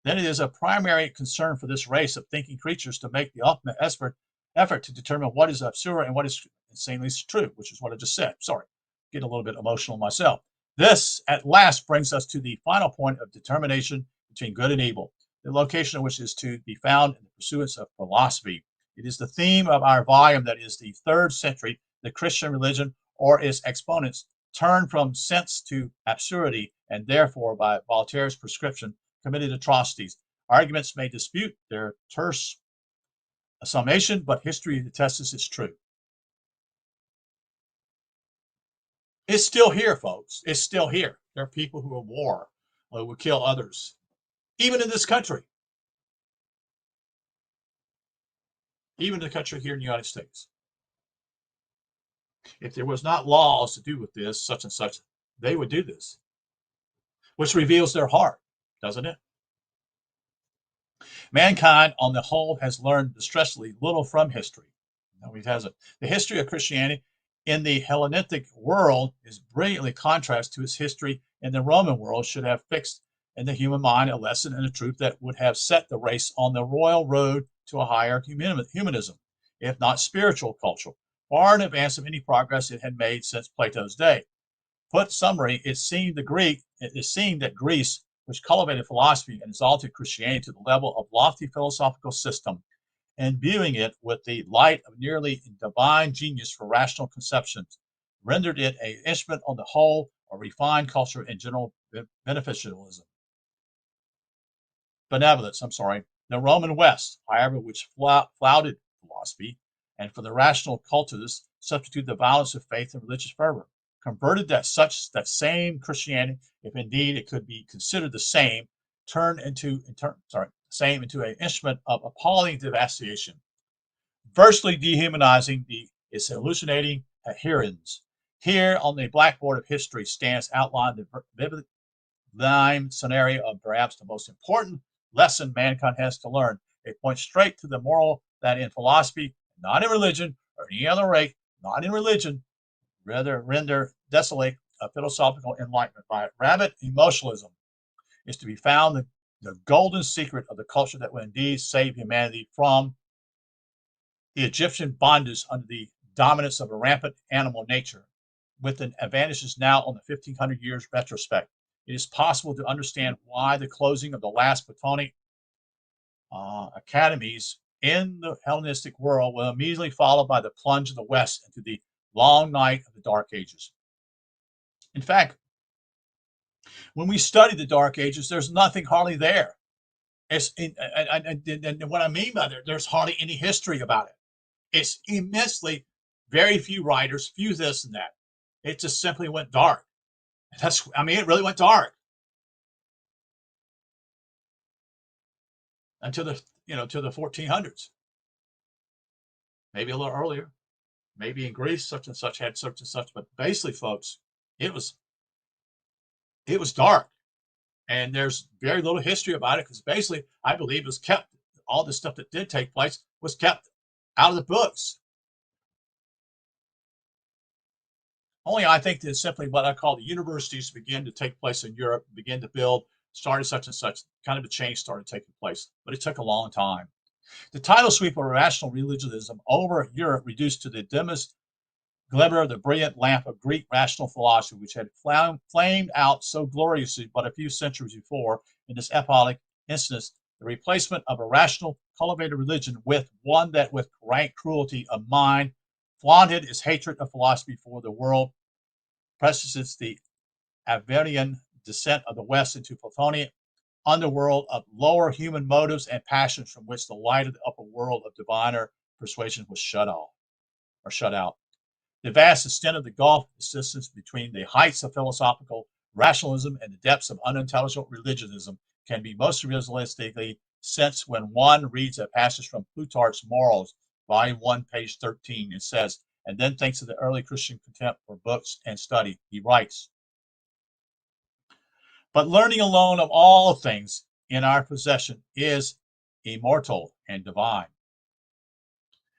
Then it is a primary concern for this race of thinking creatures to make the ultimate effort to determine what is absurd and what is insanely true, which is what I just said. Sorry, getting a little bit emotional myself. This, at last, brings us to the final point of determination between good and evil, the location of which is to be found in the pursuance of philosophy. It is the theme of our volume that is the 3rd century, the Christian religion, or its exponents, turned from sense to absurdity, and therefore, by Voltaire's prescription, committed atrocities. Arguments may dispute their terse summation, but history attests it's true. It's still here, folks. It's still here. There are people who are war, who will kill others, even in this country, even in the country here in the United States. If there was not laws to do with this, such and such, they would do this, which reveals their heart, doesn't it? Mankind, on the whole, has learned distressingly little from history. No, it hasn't. The history of Christianity in the Hellenistic world is brilliantly contrast to its history in the Roman world, should have fixed in the human mind a lesson and a truth that would have set the race on the royal road to a higher humanism, if not spiritual culture, far in advance of any progress it had made since Plato's day. Put summary, it seemed that Greece, which cultivated philosophy and exalted Christianity to the level of lofty philosophical system, imbuing it with the light of nearly divine genius for rational conceptions, rendered it an instrument on the whole of refined culture and general benevolence. The Roman West, however, which flouted philosophy, and for the rational cultists substitute the violence of faith and religious fervor, converted that same Christianity, if indeed it could be considered the same, into an instrument of appalling devastation, virtually dehumanizing its hallucinating adherents. Here on the blackboard of history stands outlined the vivid scenario of perhaps the most important lesson mankind has to learn. It points straight to the moral that in philosophy, not in religion, or any other rate, not in religion, rather render desolate a philosophical enlightenment by rabid emotionalism, is to be found the golden secret of the culture that will indeed save humanity from the Egyptian bondage under the dominance of a rampant animal nature. With the advantages now on the 1500 years retrospect, it is possible to understand why the closing of the last Platonic academies in the Hellenistic world will immediately followed by the plunge of the West into the long night of the Dark Ages. In fact, when we study the Dark Ages, there's nothing hardly there. And what I mean by that, there's hardly any history about it. It's immensely, very few writers, few this and that. It just simply went dark. It really went dark until the 1400s, maybe a little earlier, maybe in Greece such and such had such and such, but basically, folks, it was dark, and there's very little history about it because basically, I believe it was kept. All the stuff that did take place was kept out of the books. Only I think that simply what I call the universities began to take place in Europe, began to build, started such and such, kind of a change started taking place, but it took a long time. The tidal sweep of rational religionism over Europe reduced to the dimmest glimmer of the brilliant lamp of Greek rational philosophy, which had flamed out so gloriously but a few centuries before in this epoch instance, the replacement of a rational, cultivated religion with one that with rank cruelty of mind flaunted its hatred of philosophy for the world, precedes the Alvinian descent of the West into Platonia, underworld of lower human motives and passions from which the light of the upper world of diviner persuasion was shut off or shut out. The vast extent of the gulf distance between the heights of philosophical rationalism and the depths of unintelligible religionism can be most realistically sensed when one reads a passage from Plutarch's Morals, Volume 1, page 13, and says, and then thinks of the early Christian contempt for books and study. He writes, but learning alone of all things in our possession is immortal and divine.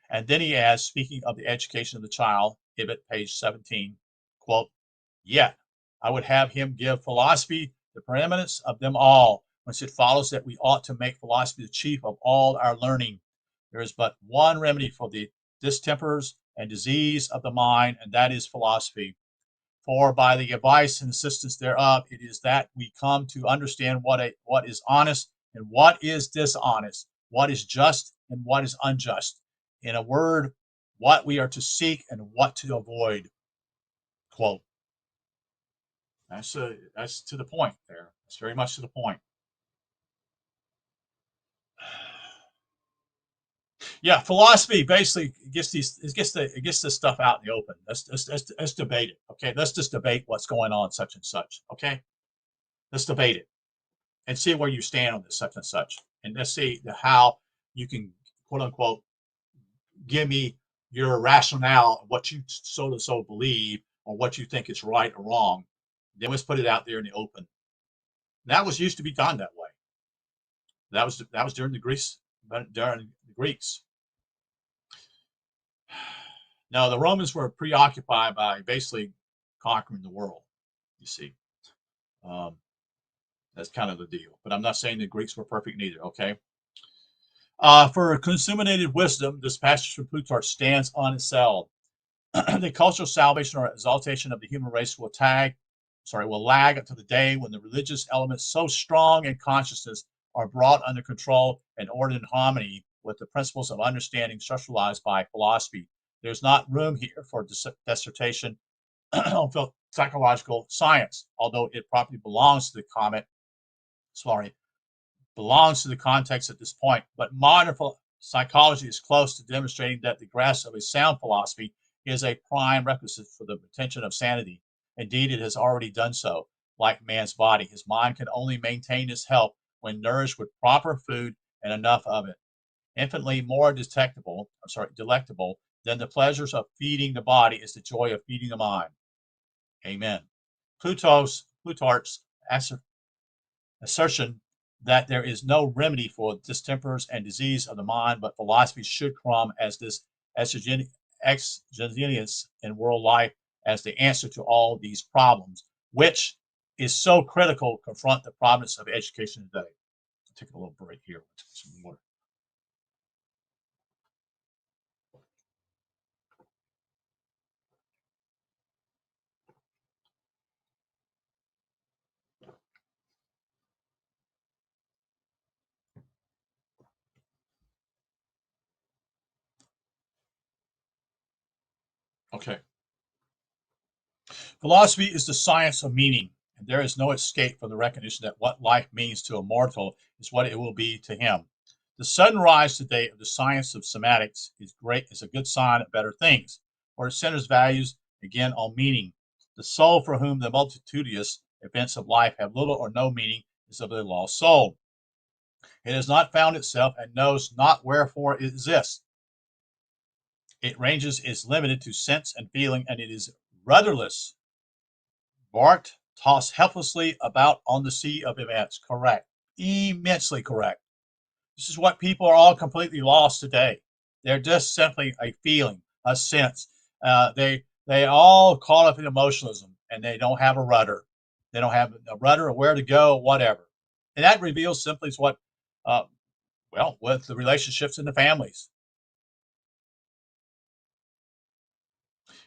And then he adds, speaking of the education of the child, Ibid, page 17, quote, yet I would have him give philosophy the preeminence of them all, whence it follows that we ought to make philosophy the chief of all our learning. There is but one remedy for the distempers and disease of the mind, and that is philosophy. For by the advice and assistance thereof, it is that we come to understand what is honest and what is dishonest, what is just and what is unjust. In a word, what we are to seek and what to avoid. Quote. That's to the point there. That's very much to the point. Yeah, philosophy basically gets this stuff out in the open. Let's debate it. Okay, let's just debate what's going on, such and such. Okay, let's debate it and see where you stand on this such and such, and let's see how you can quote unquote give me your rationale of what you so believe or what you think is right or wrong. Then let's put it out there in the open. That was used to be done that way. That was during the Greeks. Now the Romans were preoccupied by basically conquering the world. You see, that's kind of the deal. But I'm not saying the Greeks were perfect neither. Okay. For consummated wisdom, this passage from Plutarch stands unassailed. The cultural salvation or exaltation of the human race will lag until the day when the religious elements so strong in consciousness are brought under control and ordered in harmony with the principles of understanding structuralized by philosophy. There's not room here for dissertation on psychological science, although it properly belongs to the context at this point. But modern psychology is close to demonstrating that the grasp of a sound philosophy is a prime requisite for the retention of sanity. Indeed, it has already done so. Like man's body, his mind can only maintain its health when nourished with proper food and enough of it. Infinitely more delectable than the pleasures of feeding the body is the joy of feeding the mind. Amen. Plutarch's assertion that there is no remedy for distempers and disease of the mind, but philosophy should come as this exogenous in world life as the answer to all these problems, which is so critical to confront the problems of education today. I'll take a little break here. Some water. Okay. Philosophy is the science of meaning, and there is no escape from the recognition that what life means to a mortal is what it will be to him. The sudden rise today of the science of semantics is a good sign of better things, for it centers values again on meaning. The soul for whom the multitudinous events of life have little or no meaning is of the lost soul. It has not found itself and knows not wherefore it exists. It ranges is limited to sense and feeling, and it is rudderless, barked, tossed helplessly about on the sea of events. Correct. Immensely correct. This is what people are all completely lost today. They're just simply a feeling, a sense. They all caught up in emotionalism, and they don't have a rudder. They don't have a rudder or where to go, whatever. And that reveals simply what, with the relationships in the families.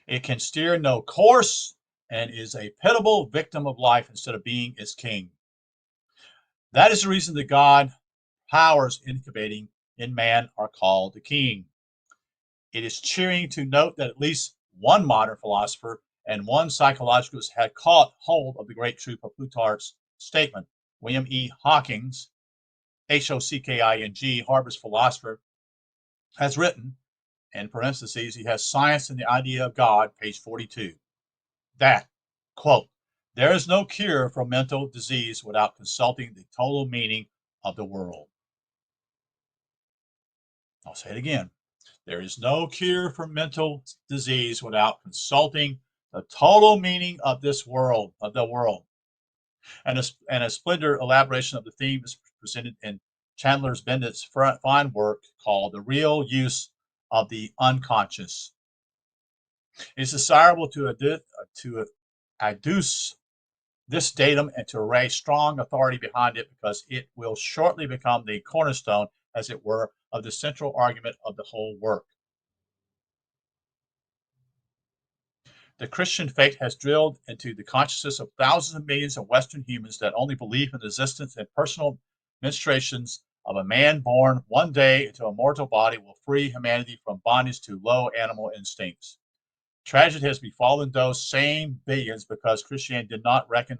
It can steer no course and is a pitiable victim of life instead of being its king. That is the reason that God powers incubating in man are called the king. It is cheering to note that at least one modern philosopher and one psychologist had caught hold of the great truth of Plutarch's statement. William E. Hawkins, Hocking, Harvard's philosopher, has written, in parentheses, he has Science and the Idea of God, page 42, that, quote, there is no cure for mental disease without consulting the total meaning of the world. I'll say it again. There is no cure for mental disease without consulting the total meaning of this world, of the world. And a splendid elaboration of the theme is presented in Chandler Bennett's fine work called The Real Use of the Unconscious. It is desirable to adduce this datum and to raise strong authority behind it because it will shortly become the cornerstone, as it were, of the central argument of the whole work. The Christian faith has drilled into the consciousness of thousands of millions of Western humans that only believe in the existence and personal ministrations of a man born one day into a mortal body will free humanity from bondage to low animal instincts. Tragedy has befallen those same billions because Christianity did not reckon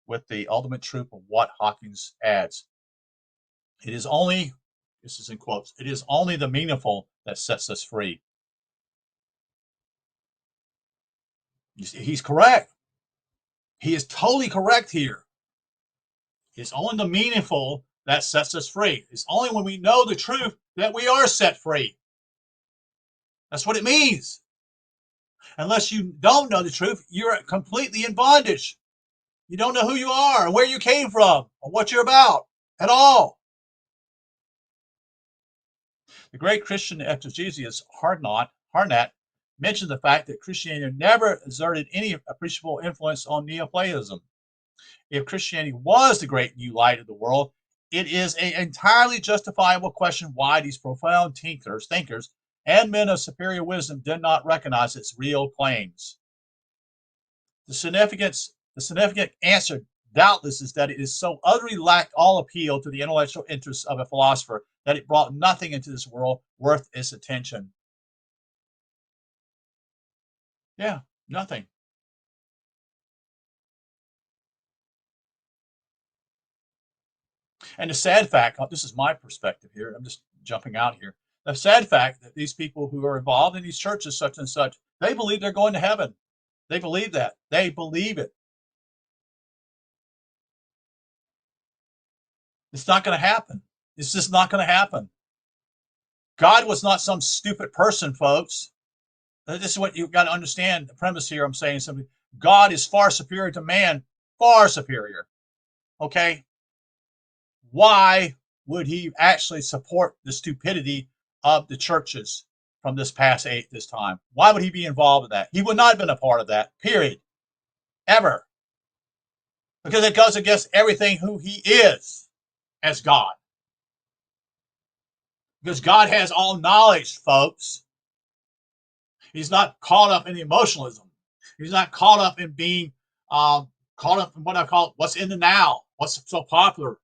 with the ultimate truth of what Hawkins adds. It is only, this is in quotes, it is only the meaningful that sets us free. He's correct. He is totally correct here. It's only the meaningful that sets us free. It's only when we know the truth that we are set free. That's what it means. Unless you don't know the truth, you're completely in bondage. You don't know who you are, or where you came from, or what you're about at all. The great Christian exegetus Harnett mentioned the fact that Christianity never exerted any appreciable influence on Neoplatism. If Christianity was the great new light of the world, it is an entirely justifiable question why these profound thinkers, and men of superior wisdom did not recognize its real claims. The significant answer, doubtless, is that it is so utterly lacked all appeal to the intellectual interests of a philosopher that it brought nothing into this world worth its attention. Yeah, nothing. And the sad fact, this is my perspective here, I'm just jumping out here. The sad fact that these people who are involved in these churches, such and such, they believe they're going to heaven. They believe that. They believe it. It's not going to happen. It's just not going to happen. God was not some stupid person, folks. This is what you've got to understand. The premise here, I'm saying something. God is far superior to man, far superior. Okay? Why would he actually support the stupidity of the churches from this time? Why would he be involved in that? He would not have been a part of that, period. Ever. Because it goes against everything who he is as God. Because God has all knowledge, folks. He's not caught up in emotionalism. He's not caught up in being caught up in what I call what's in the now, what's so popular.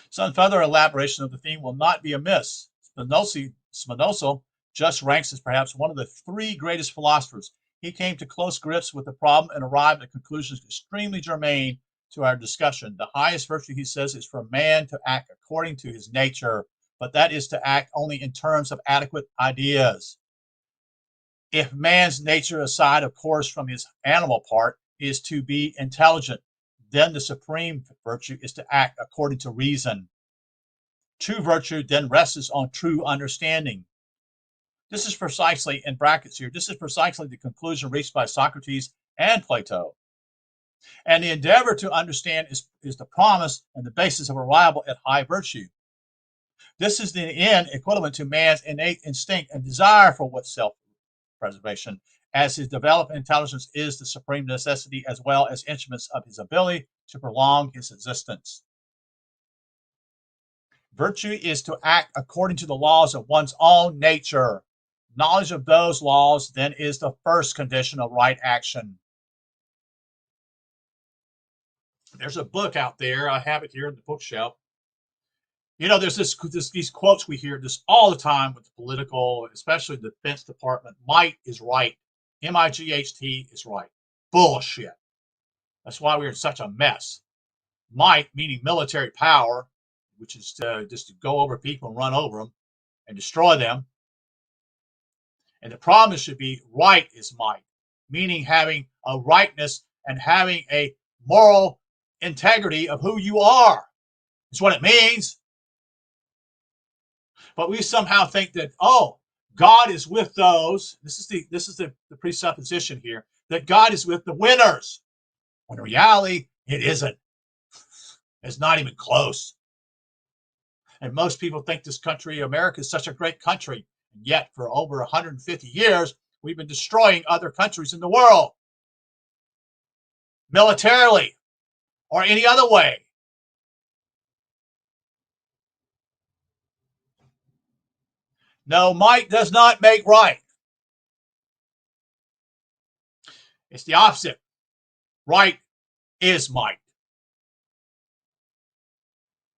Some further elaboration of the theme will not be amiss. Spinoza just ranks as perhaps one of the three greatest philosophers. He came to close grips with the problem and arrived at conclusions extremely germane to our discussion. The highest virtue, he says, is for man to act according to his nature, but that is to act only in terms of adequate ideas. If man's nature, aside, of course, from his animal part, is to be intelligent, then the supreme virtue is to act according to reason. True virtue then rests on true understanding. This is precisely, in brackets here, this is precisely the conclusion reached by Socrates and Plato. And the endeavor to understand is the promise and the basis of arrival at high virtue. This is the end equivalent to man's innate instinct and desire for what self-preservation, as his developed intelligence is the supreme necessity as well as instruments of his ability to prolong his existence. Virtue is to act according to the laws of one's own nature. Knowledge of those laws then is the first condition of right action. There's a book out there. I have it here in the bookshelf. You know, there's these quotes we hear this all the time with the political, especially the Defense Department. Might is right. MIGHT is right. Bullshit. That's why we're in such a mess. Might, meaning military power, which is just to go over people and run over them and destroy them. And the problem should be right is might, meaning having a rightness and having a moral integrity of who you are. Is what it means. But we somehow think that, oh, God is with those. This is the presupposition here, that God is with the winners. When in reality, it isn't. It's not even close. And most people think this country, America, is such a great country. And yet, for over 150 years, we've been destroying other countries in the world. Militarily, or any other way. No, might does not make right. It's the opposite. Right is might.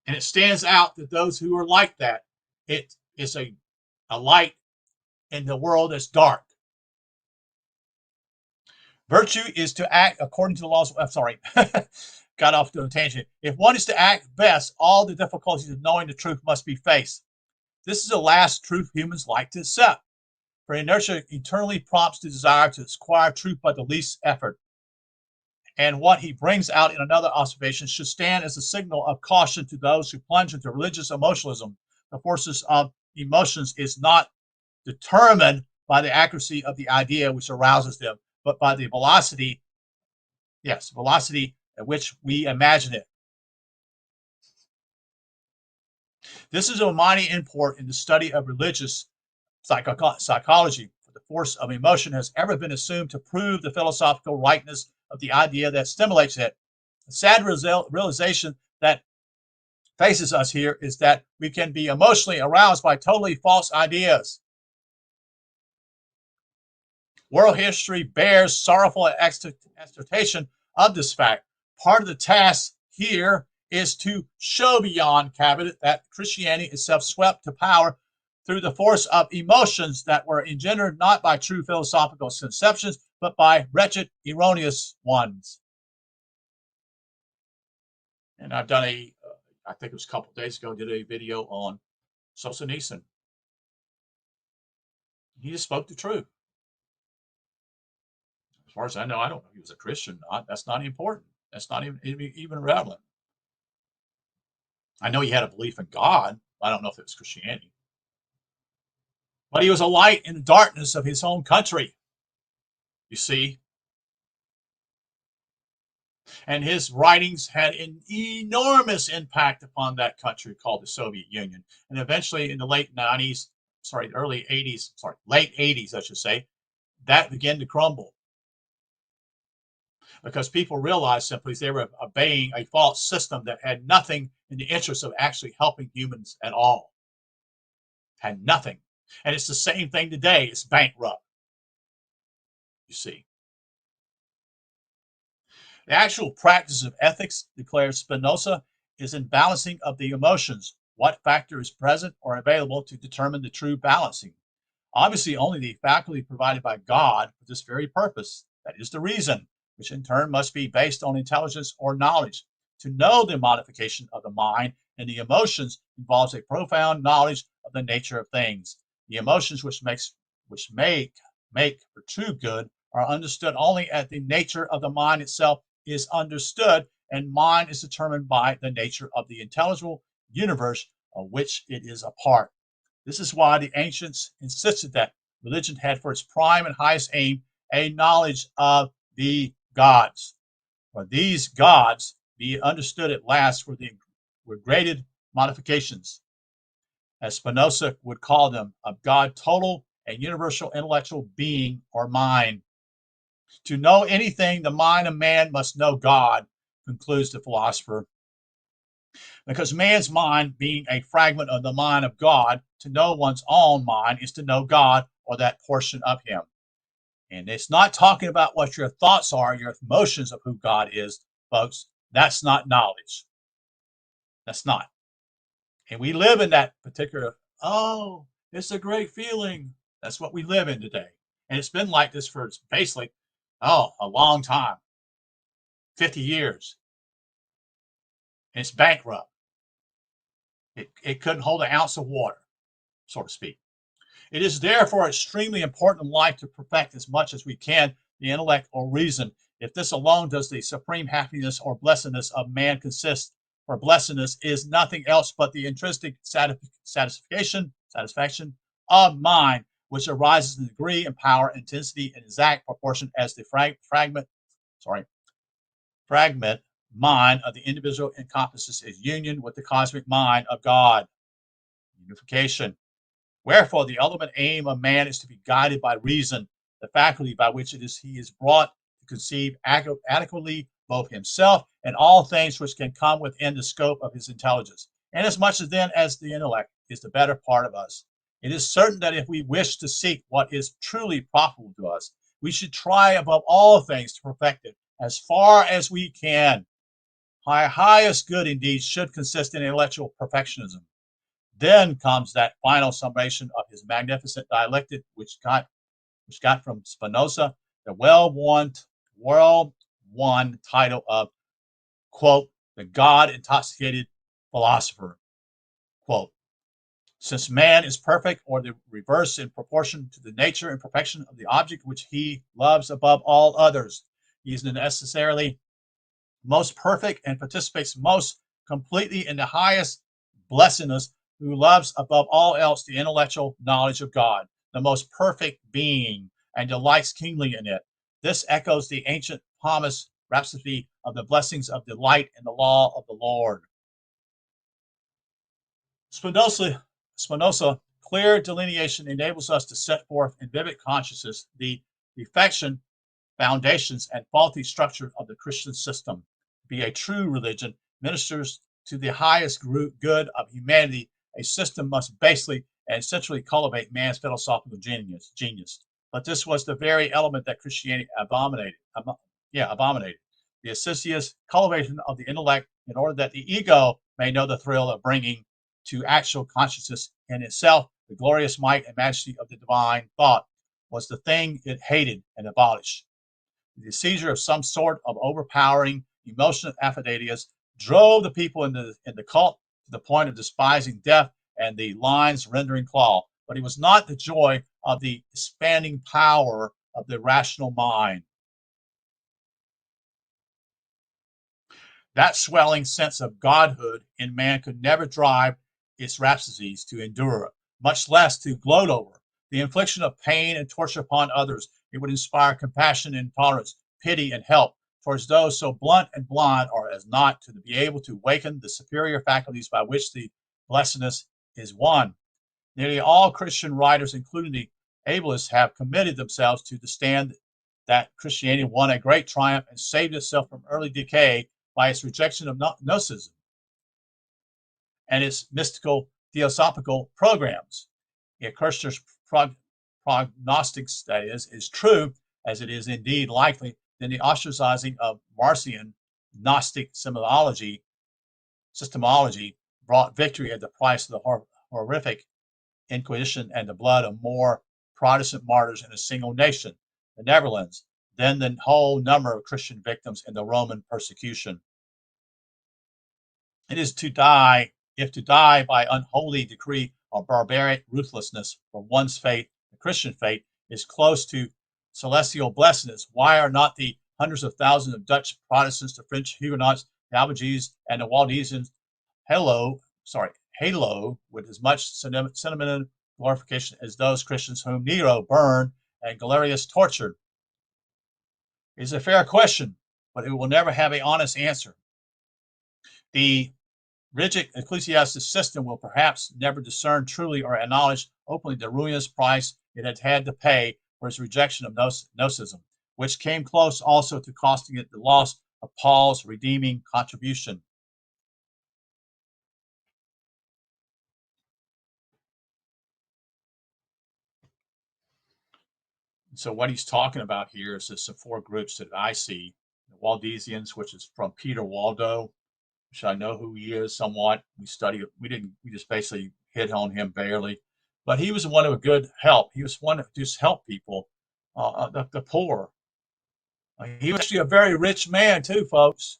And it stands out that those who are like that, it is a light in the world that's dark. Virtue is to act according to the laws. I'm sorry, got off to a tangent. If one is to act best, all the difficulties of knowing the truth must be faced. This is the last truth humans like to accept. For inertia eternally prompts the desire to acquire truth by the least effort. And what he brings out in another observation should stand as a signal of caution to those who plunge into religious emotionalism. The forces of emotions is not determined by the accuracy of the idea which arouses them, but by the velocity at which we imagine it. This is of mighty import in the study of religious psychology. For the force of emotion has ever been assumed to prove the philosophical rightness of the idea that stimulates it. The sad realization that faces us here is that we can be emotionally aroused by totally false ideas. World history bears sorrowful exhortation of this fact. Part of the task here is to show beyond cabinet that Christianity itself swept to power through the force of emotions that were engendered not by true philosophical conceptions, but by wretched, erroneous ones. And I've done I think it was a couple of days ago, did a video on Solzhenitsyn. He just spoke the truth. As far as I know, I don't know if he was a Christian or not. That's not important. That's not even relevant. I know he had a belief in God. I don't know if it was Christianity. But he was a light in the darkness of his own country, you see. And his writings had an enormous impact upon that country called the Soviet Union. And eventually in the late 90s, late 80s, I should say, that began to crumble. Because people realized simply they were obeying a false system that had nothing in the interest of actually helping humans at all. Had nothing. And it's the same thing today. It's bankrupt. You see. The actual practice of ethics, declares Spinoza, is in balancing of the emotions. What factor is present or available to determine the true balancing? Obviously, only the faculty provided by God for this very purpose. That is the reason, which in turn must be based on intelligence or knowledge. To know the modification of the mind and the emotions involves a profound knowledge of the nature of things. The emotions which make for true good are understood only as the nature of the mind itself is understood, and mind is determined by the nature of the intelligible universe of which it is a part. This is why the ancients insisted that religion had for its prime and highest aim a knowledge of the gods. For these gods, be understood at last, were graded modifications, as Spinoza would call them, of God, total and universal intellectual being or mind. To know anything, the mind of man must know God, concludes the philosopher. Because man's mind, being a fragment of the mind of God, to know one's own mind is to know God or that portion of him. And it's not talking about what your thoughts are, your emotions of who God is, folks. That's not knowledge. That's not. And we live in that particular, oh, it's a great feeling. That's what we live in today. And it's been like this for basically Oh, a long time, 50 years. And it's bankrupt. It couldn't hold an ounce of water, so to speak. It is therefore extremely important in life to perfect as much as we can the intellect or reason. If this alone does the supreme happiness or blessedness of man consist, for blessedness is nothing else but the intrinsic satisfaction of mind, which arises in degree and power, intensity, and exact proportion as the fragment mind of the individual encompasses its union with the cosmic mind of God. Unification. Wherefore, the ultimate aim of man is to be guided by reason, the faculty by which he is brought to conceive adequately both himself and all things which can come within the scope of his intelligence. And as much as then as the intellect is the better part of us, it is certain that if we wish to seek what is truly profitable to us, we should try above all things to perfect it as far as we can. Our highest good, indeed, should consist in intellectual perfectionism. Then comes that final summation of his magnificent dialectic, which got from Spinoza the well-won title of, quote, the God-intoxicated philosopher, quote, since man is perfect, or the reverse, in proportion to the nature and perfection of the object which he loves above all others, he is necessarily most perfect and participates most completely in the highest blessedness, who loves above all else the intellectual knowledge of God, the most perfect being, and delights keenly in it. This echoes the ancient promise rhapsody of the blessings of delight in the law of the Lord. Spinoza clear delineation enables us to set forth in vivid consciousness the defection, foundations, and faulty structure of the Christian system. Be a true religion ministers to the highest good of humanity. A system must basically and essentially cultivate man's philosophical genius. But this was the very element that Christianity abominated. The assiduous cultivation of the intellect in order that the ego may know the thrill of bringing to actual consciousness in itself the glorious might and majesty of the divine thought was the thing it hated and abolished. The seizure of some sort of overpowering emotional affidavits drove the people in the cult to the point of despising death and the lines rendering claw. But it was not the joy of the expanding power of the rational mind. That swelling sense of godhood in man could never drive its rhapsodies to endure, much less to gloat over. The infliction of pain and torture upon others, it would inspire compassion and tolerance, pity and help towards those so blunt and blind or as not to be able to waken the superior faculties by which the blessedness is won. Nearly all Christian writers, including the ablest, have committed themselves to the stand that Christianity won a great triumph and saved itself from early decay by its rejection of Gnosticism and its mystical theosophical programs. If Kirchner's prognostics, that is true, as it is indeed likely, then the ostracizing of Marcion Gnostic epistemology brought victory at the price of the horrific Inquisition and the blood of more Protestant martyrs in a single nation, the Netherlands, than the whole number of Christian victims in the Roman persecution. It is to die, if to die by unholy decree or barbaric ruthlessness for one's fate, the Christian fate, is close to celestial blessedness. Why are not the hundreds of thousands of Dutch Protestants, the French Huguenots, the Albigenses, and the Waldensians halo with as much sentimental glorification as those Christians whom Nero burned and Galerius tortured? It is a fair question, but it will never have an honest answer. The rigid ecclesiastic system will perhaps never discern truly or acknowledge openly the ruinous price it had had to pay for its rejection of Gnosticism, which came close also to costing it the loss of Paul's redeeming contribution. So what he's talking about here is the four groups that I see. The Waldensians, which is from Peter Waldo, which I know who he is somewhat. We just basically hit on him barely. But he was one of a good help. He was one of just help people, the poor. He was actually a very rich man too, folks.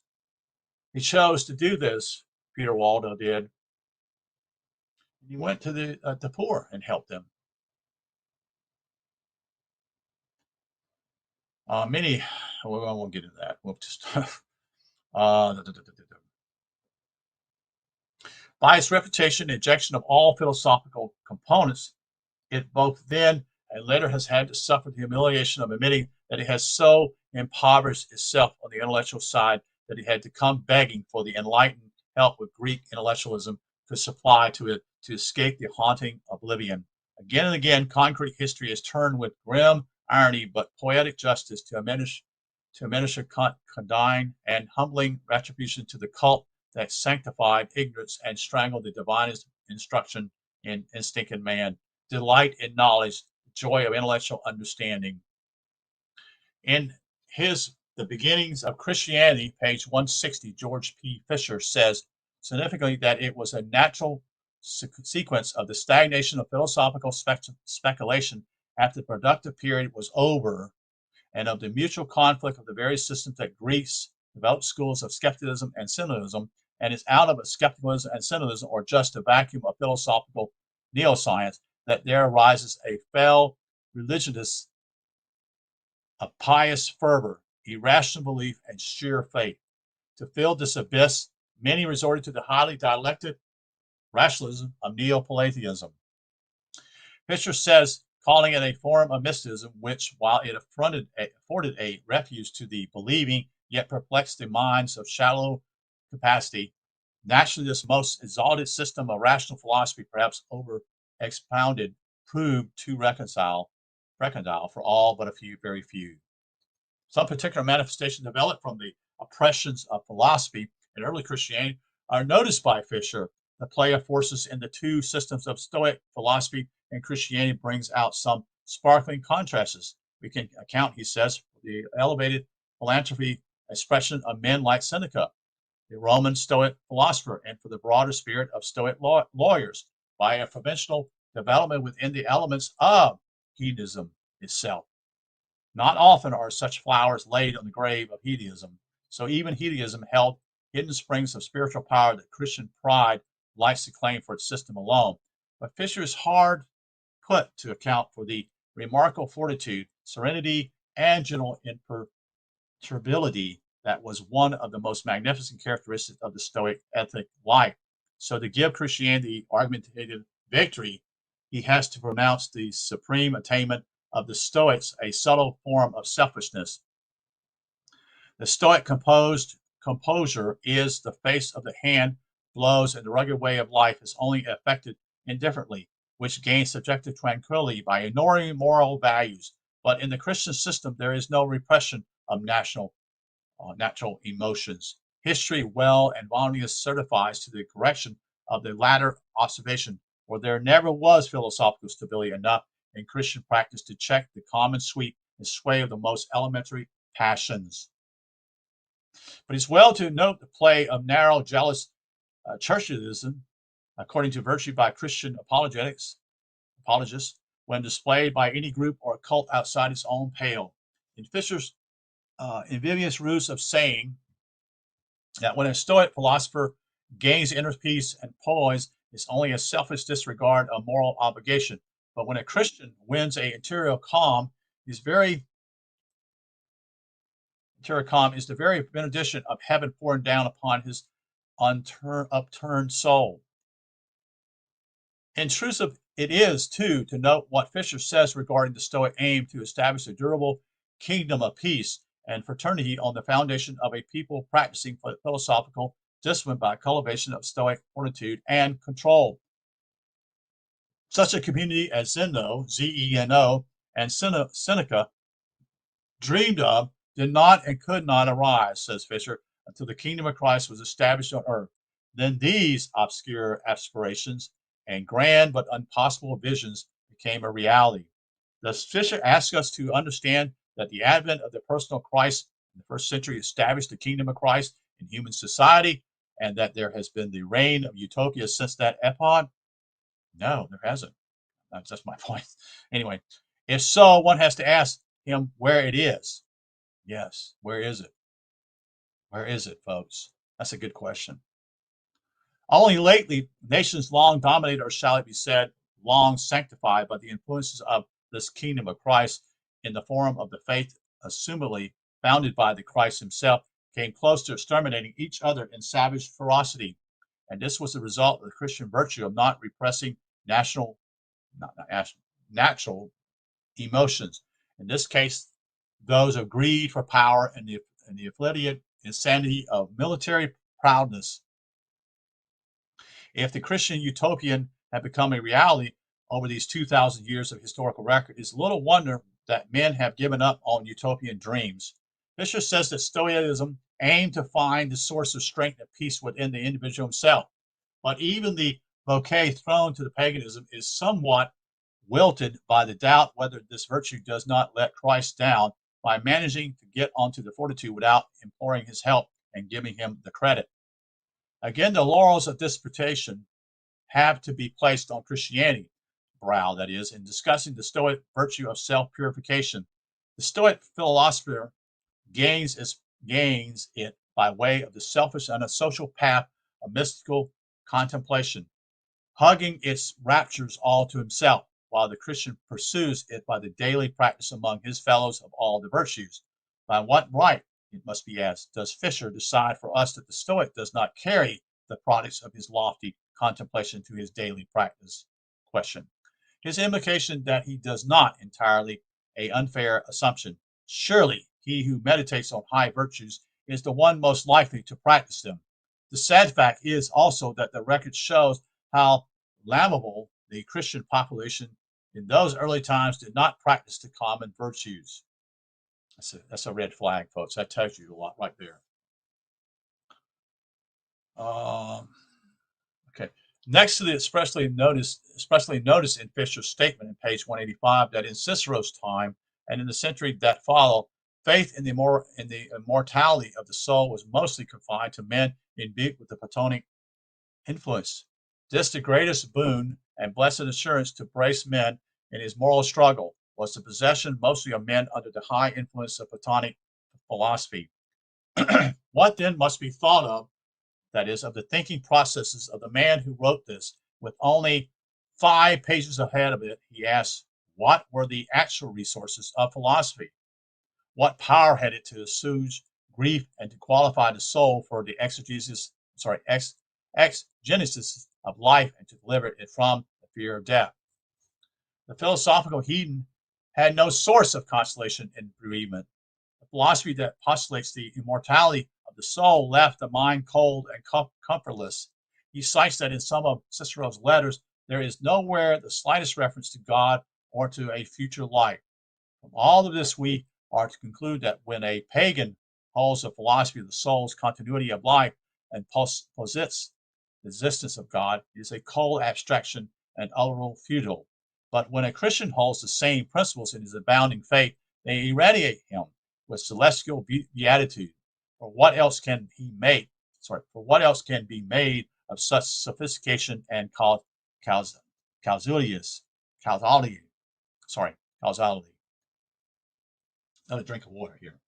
He chose to do this. Peter Waldo did. He went to the poor and helped them. Many. Well, we won't get into that. We'll just. By its reputation, the injection of all philosophical components, it both then and later has had to suffer the humiliation of admitting that it has so impoverished itself on the intellectual side that it had to come begging for the enlightened help with Greek intellectualism could supply to it to escape the haunting oblivion. Again and again, concrete history has turned with grim irony but poetic justice to administer a condign and humbling retribution to the cult that sanctified ignorance and strangled the divine instruction in instinct in man, delight in knowledge, joy of intellectual understanding. In his The Beginnings of Christianity, page 160, George P. Fisher says significantly that it was a natural sequence of the stagnation of philosophical speculation after the productive period was over and of the mutual conflict of the various systems that Greece developed schools of skepticism and cynicism, and it's out of a skepticism and cynicism, or just a vacuum of philosophical neoscience, that there arises a fell religiousness of pious fervor, irrational belief, and sheer faith. To fill this abyss, many resorted to the highly dialectic rationalism of Neoplatism. Fisher says, calling it a form of mysticism, which, while it afforded a refuge to the believing, yet perplexed the minds of shallow capacity, naturally this most exalted system of rational philosophy, perhaps over expounded, proved too reconcile for all but a few, very few. Some particular manifestations developed from the oppressions of philosophy in early Christianity are noticed by Fisher. The play of forces in the two systems of Stoic philosophy and Christianity brings out some sparkling contrasts. We can account, he says, for the elevated philanthropy expression of men like Seneca, the Roman Stoic philosopher, and for the broader spirit of Stoic lawyers by a provincial development within the elements of hedonism itself. Not often are such flowers laid on the grave of hedonism. So even hedonism held hidden springs of spiritual power that Christian pride likes to claim for its system alone. But Fisher is hard put to account for the remarkable fortitude, serenity, and general imperturbability that was one of the most magnificent characteristics of the Stoic ethic life. So to give Christianity argumentative victory, he has to pronounce the supreme attainment of the Stoics a subtle form of selfishness. The Stoic composure is the face of the hand, blows, and the rugged way of life is only affected indifferently, which gains subjective tranquility by ignoring moral values. But in the Christian system, there is no repression of natural emotions. History well and voluntarily certifies to the correction of the latter observation, for there never was philosophical stability enough in Christian practice to check the common sweep and sway of the most elementary passions. But it's well to note the play of narrow, jealous churchism, according to virtue by Christian apologists, when displayed by any group or cult outside its own pale. In Fisher's invidious ruse of saying that when a Stoic philosopher gains inner peace and poise, it's only a selfish disregard of moral obligation. But when a Christian wins a interior calm, is the very benediction of heaven pouring down upon his upturned soul. Intrusive it is, too, to note what Fisher says regarding the Stoic aim to establish a durable kingdom of peace and fraternity on the foundation of a people practicing philosophical discipline by cultivation of Stoic fortitude and control. Such a community as Zeno, Zeno, and Seneca dreamed of did not and could not arise, says Fisher, until the kingdom of Christ was established on earth. Then these obscure aspirations and grand but impossible visions became a reality. Thus, Fisher asks us to understand that the advent of the personal Christ in the first century established the kingdom of Christ in human society, and that there has been the reign of utopia since that epoch. No, there hasn't. That's my point. Anyway, if so, one has to ask him where it is. Yes. Where is it? Where is it, folks? That's a good question. Only lately, nations long dominated, or shall it be said, long sanctified by the influences of this kingdom of Christ in the form of the faith assumably founded by the Christ himself, came close to exterminating each other in savage ferocity. And this was the result of the Christian virtue of not repressing national, not national, natural emotions. In this case, those of greed for power and the affiliate insanity of military proudness. If the Christian utopian had become a reality over these 2,000 years of historical record, it's little wonder that men have given up on utopian dreams. Fisher says that Stoicism aimed to find the source of strength and peace within the individual himself. But even the bouquet thrown to the paganism is somewhat wilted by the doubt whether this virtue does not let Christ down by managing to get onto the fortitude without imploring his help and giving him the credit. Again, the laurels of disputation have to be placed on Christianity, brow, that is, in discussing the Stoic virtue of self purification. The Stoic philosopher gains it by way of the selfish and unsocial path of mystical contemplation, hugging its raptures all to himself, while the Christian pursues it by the daily practice among his fellows of all the virtues. By what right, it must be asked, does Fisher decide for us that the Stoic does not carry the products of his lofty contemplation to his daily practice? Question. His implication that he does not entirely a unfair assumption. Surely he who meditates on high virtues is the one most likely to practice them. The sad fact is also that the record shows how lamentable the Christian population in those early times did not practice the common virtues. That's a red flag, folks. That tells you a lot right there. Okay. Next to the expressly noticed in Fisher's statement in page 185 that in Cicero's time and in the century that followed, faith in the immortality of the soul was mostly confined to men imbued with the Platonic influence. This, the greatest boon and blessed assurance to brace men in his moral struggle, was the possession mostly of men under the high influence of Platonic philosophy. What then must be thought of, that is, of the thinking processes of the man who wrote this? With only 5 pages ahead of it, he asks, what were the actual resources of philosophy? What power had it to assuage grief and to qualify the soul for the exegesis of life and to deliver it from the fear of death? The philosophical hedon had no source of consolation in bereavement. The philosophy that postulates the immortality of the soul left the mind cold and comfortless. He cites that in some of Cicero's letters, there is nowhere the slightest reference to God or to a future life. From all of this, we are to conclude that when a pagan holds the philosophy of the soul's continuity of life and posits the existence of God, it is a cold abstraction and utterly futile. But when a Christian holds the same principles in his abounding faith, they irradiate him with celestial beatitude. For what else can be made of such sophistication and causality? Causality. Another drink of water here.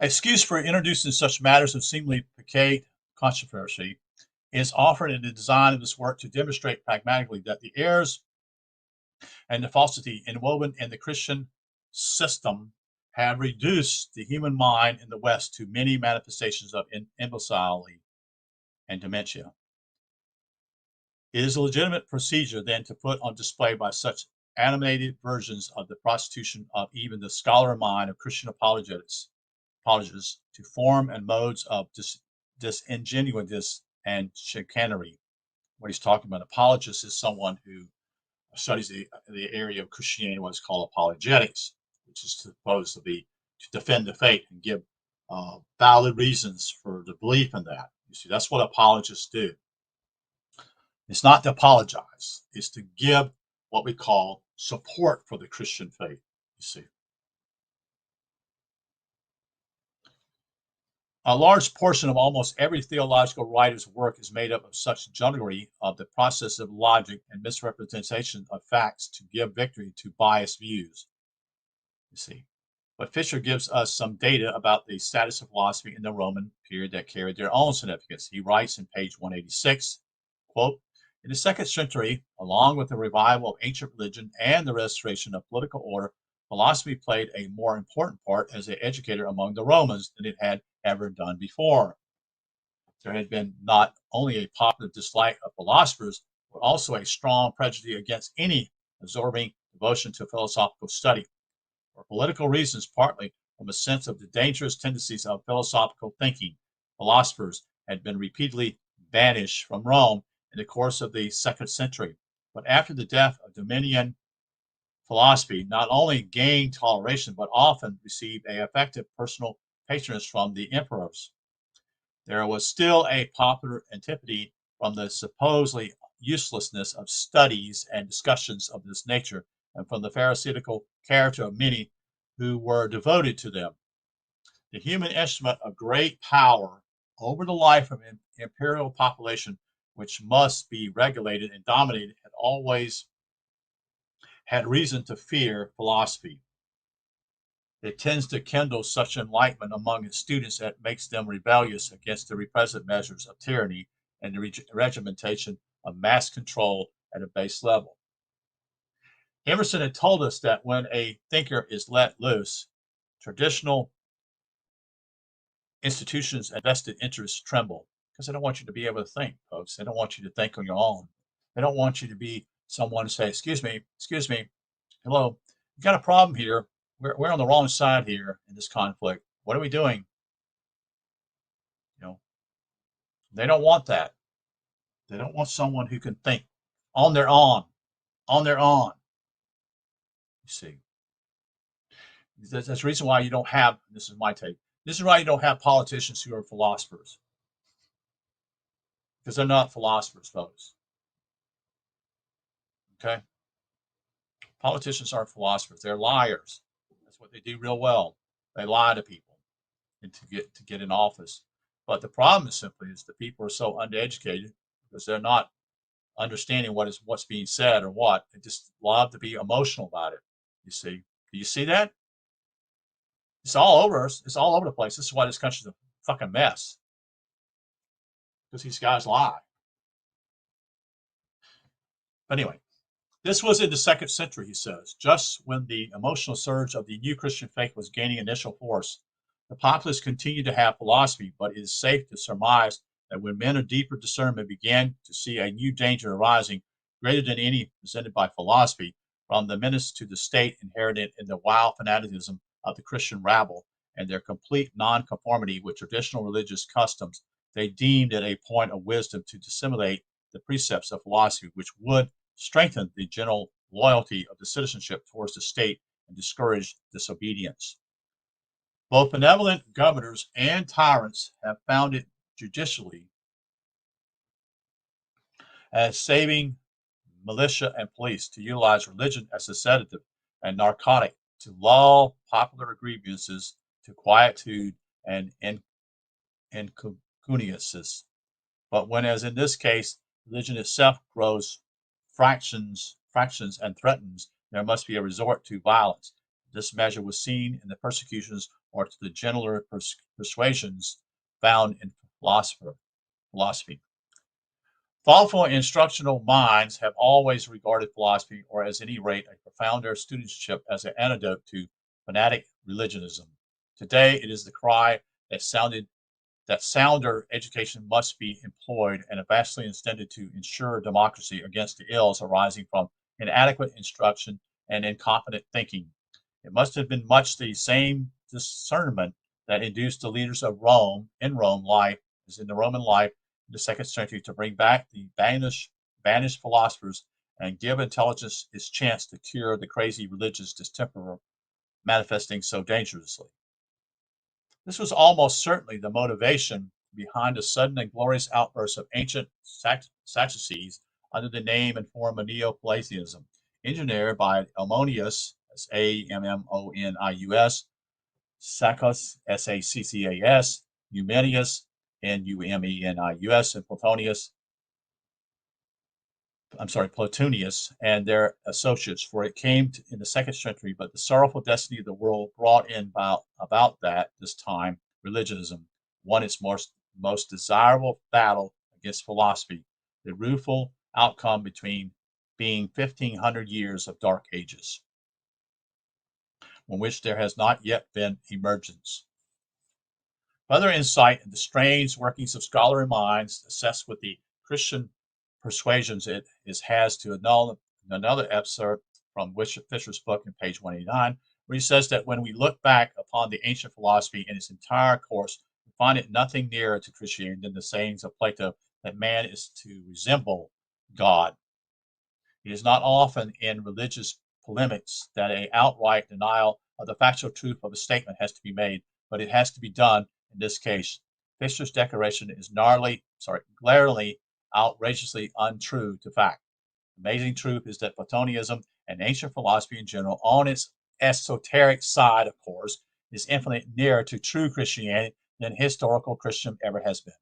Excuse for introducing such matters of seemingly piquant controversy is offered in the design of this work to demonstrate pragmatically that the errors and the falsity inwoven in the Christian system have reduced the human mind in the West to many manifestations of imbecility and dementia. It is a legitimate procedure then to put on display by such animated versions of the prostitution of even the scholar mind of Christian apologists to form and modes of disingenuous and chicanery. What he's talking about, apologist, is someone who studies the area of Christianity, what is called apologetics, which is supposed to be to defend the faith and give valid reasons for the belief in that. You see, that's what apologists do. It's not to apologize, it's to give what we call support for the Christian faith, you see. A large portion of almost every theological writer's work is made up of such jugglery of the process of logic and misrepresentation of facts to give victory to biased views. You see. But Fisher gives us some data about the status of philosophy in the Roman period that carried their own significance. He writes in page 186, quote, in the second century, along with the revival of ancient religion and the restoration of political order, philosophy played a more important part as an educator among the Romans than it had ever done before. There had been not only a popular dislike of philosophers, but also a strong prejudice against any absorbing devotion to philosophical study. For political reasons, partly from a sense of the dangerous tendencies of philosophical thinking, philosophers had been repeatedly banished from Rome in the course of the second century. But after the death of Domitian, philosophy not only gained toleration, but often received an effective personal patronage from the emperors. There was still a popular antipathy from the supposedly uselessness of studies and discussions of this nature, and from the pharisaical character of many who were devoted to them. The human instrument of great power over the life of an imperial population, which must be regulated and dominated, had always had reason to fear philosophy. It tends to kindle such enlightenment among its students that makes them rebellious against the repressive measures of tyranny and the regimentation of mass control at a base level. Emerson had told us that when a thinker is let loose, traditional institutions and vested interests tremble because they don't want you to be able to think, folks. They don't want you to think on your own. They don't want you to be someone to say, excuse me, hello, you got a problem here. We're on the wrong side here in this conflict. What are we doing? You know, they don't want that. They don't want someone who can think on their own, on their own. You see, that's the reason why you don't have, this is my take, this is why you don't have politicians who are philosophers. Because they're not philosophers, folks. Okay? Politicians aren't philosophers. They're liars. That's what they do real well. They lie to people and to get in office. But the problem is simply is the people are so undereducated because they're not understanding what's being said or what. They just love to be emotional about it. You see? Do you see that? It's all over us. It's all over the place. This is why this country's a fucking mess. Because these guys lie. But anyway, this was in the second century, he says, just when the emotional surge of the new Christian faith was gaining initial force. The populace continued to have philosophy, but it is safe to surmise that when men of deeper discernment began to see a new danger arising, greater than any presented by philosophy, from the menace to the state inherited in the wild fanaticism of the Christian rabble and their complete nonconformity with traditional religious customs, they deemed it a point of wisdom to disseminate the precepts of philosophy, which would strengthen the general loyalty of the citizenship towards the state and discourage disobedience. Both benevolent governors and tyrants have found it judicially as saving militia and police to utilize religion as a sedative and narcotic to lull popular grievances to quietude and inconveniences. But when, as in this case, religion itself grows fractions and threatens, there must be a resort to violence. This measure was seen in the persecutions or to the gentler persuasions found in philosophy. Thoughtful and instructional minds have always regarded philosophy, or at any rate a profounder studentship, as an antidote to fanatic religionism. Today it is the cry that sounder education must be employed and vastly intended to ensure democracy against the ills arising from inadequate instruction and incompetent thinking. It must have been much the same discernment that induced the leaders of Rome, in Rome life, as in the Roman life in the second century, to bring back the banished philosophers and give intelligence its chance to cure the crazy religious distemper manifesting so dangerously. This was almost certainly the motivation behind the sudden and glorious outburst of ancient Sadducees under the name and form of Neoplatism, engineered by Ammonius, that's Ammonius, Saccas, Saccas, Numenius, Numenius, and Platonius and their associates, for it came in the 2nd century, but the sorrowful destiny of the world brought in about that this time religionism won its most desirable battle against philosophy, the rueful outcome between being 1,500 years of dark ages, from which there has not yet been emergence. Further insight into the strange workings of scholarly minds assessed with the Christian persuasions has to another excerpt from Fisher's book in page 189, where he says that when we look back upon the ancient philosophy in its entire course, we find it nothing nearer to Christianity than the sayings of Plato that man is to resemble God. It is not often in religious polemics that an outright denial of the factual truth of a statement has to be made, but it has to be done in this case. Fisher's declaration is glaringly, outrageously untrue to fact. Amazing truth is that Platonism and ancient philosophy in general, on its esoteric side, of course, is infinitely nearer to true Christianity than historical Christian ever has been.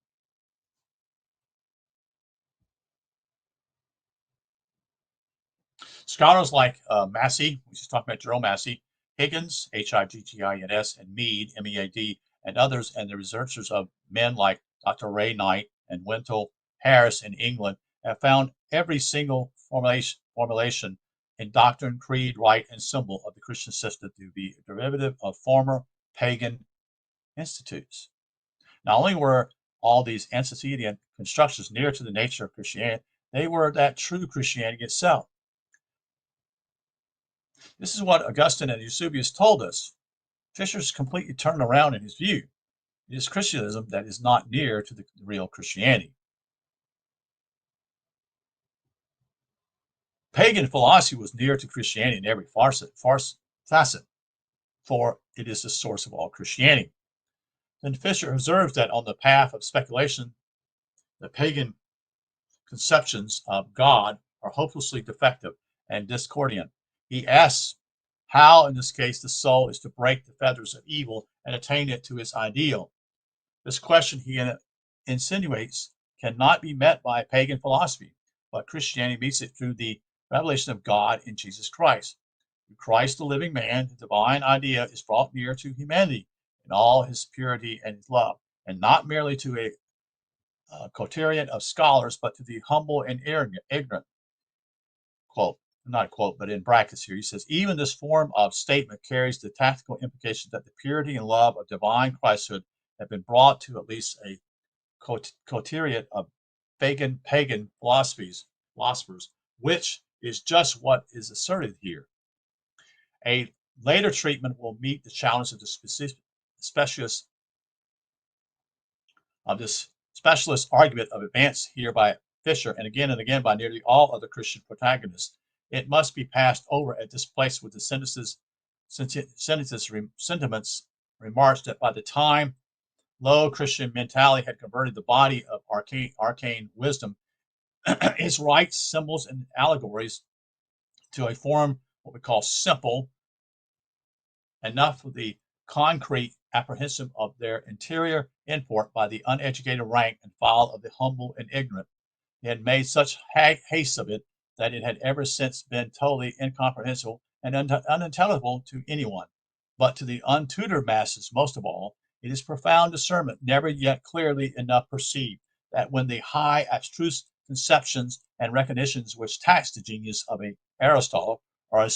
Scholars like Massey, we just talked about Jerome Massey, Higgins, Higgins, and Mead, Mead, and others, and the researchers of men like Dr. Ray Knight and Wendell Harris in England have found every single formulation in doctrine, creed, rite, and symbol of the Christian system to be a derivative of former pagan institutes. Not only were all these antecedent constructions near to the nature of Christianity, they were that true Christianity itself. This is what Augustine and Eusebius told us. Fisher's completely turned around in his view. It is Christianism that is not near to the real Christianity. Pagan philosophy was near to Christianity in every facet, for it is the source of all Christianity. Then Fisher observes that on the path of speculation, the pagan conceptions of God are hopelessly defective and discordant. He asks how, in this case, the soul is to break the fetters of evil and attain it to its ideal. This question, he insinuates, cannot be met by pagan philosophy, but Christianity meets it through the revelation of God in Jesus Christ. Through Christ, the living man, the divine idea is brought near to humanity in all his purity and his love, and not merely to a coterie of scholars, but to the humble and ignorant. Quote, not quote, but in brackets here, he says, even this form of statement carries the tactical implication that the purity and love of divine Christhood have been brought to at least a coterie of pagan philosophers, which is just what is asserted here. A later treatment will meet the challenge of the specialist argument of advance here by Fisher and again by nearly all other Christian protagonists. It must be passed over at this place with the sentiments remarks that by the time low Christian mentality had converted the body of arcane wisdom, its rites, symbols, and allegories to a form what we call simple, enough for the concrete apprehension of their interior import by the uneducated rank and file of the humble and ignorant. He had made such haste of it that it had ever since been totally incomprehensible and unintelligible to anyone. But to the untutored masses, most of all, it is profound discernment, never yet clearly enough perceived, that when the high, abstruse conceptions and recognitions which tax the genius of a Aristotle or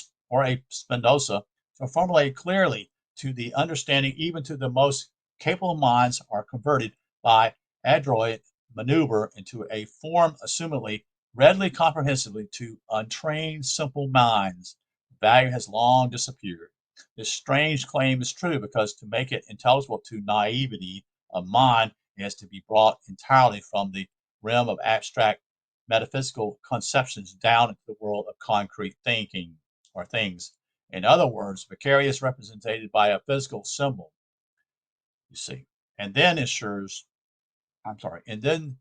a Spinoza to formulate clearly to the understanding, even to the most capable minds, are converted by adroit maneuver into a form assumedly readily comprehensibly to untrained simple minds. Value has long disappeared. This strange claim is true because to make it intelligible to naivety of mind, it has to be brought entirely from the realm of abstract metaphysical conceptions down into the world of concrete thinking or things. In other words, vicarious represented by a physical symbol. You see, and then ensures the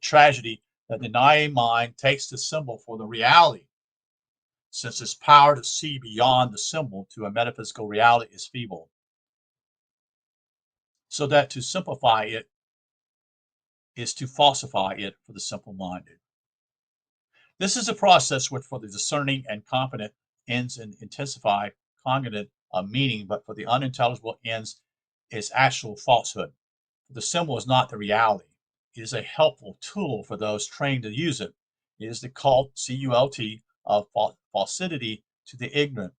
tragedy that the naive mind takes the symbol for the reality, since its power to see beyond the symbol to a metaphysical reality is feeble. so that to simplify it is to falsify it for the simple-minded. This is a process which for the discerning and competent ends in intensify cognitive meaning, but for the unintelligible ends is actual falsehood. The symbol is not the reality. It is a helpful tool for those trained to use it. It is the cult, C-U-L-T, of falsity to the ignorant.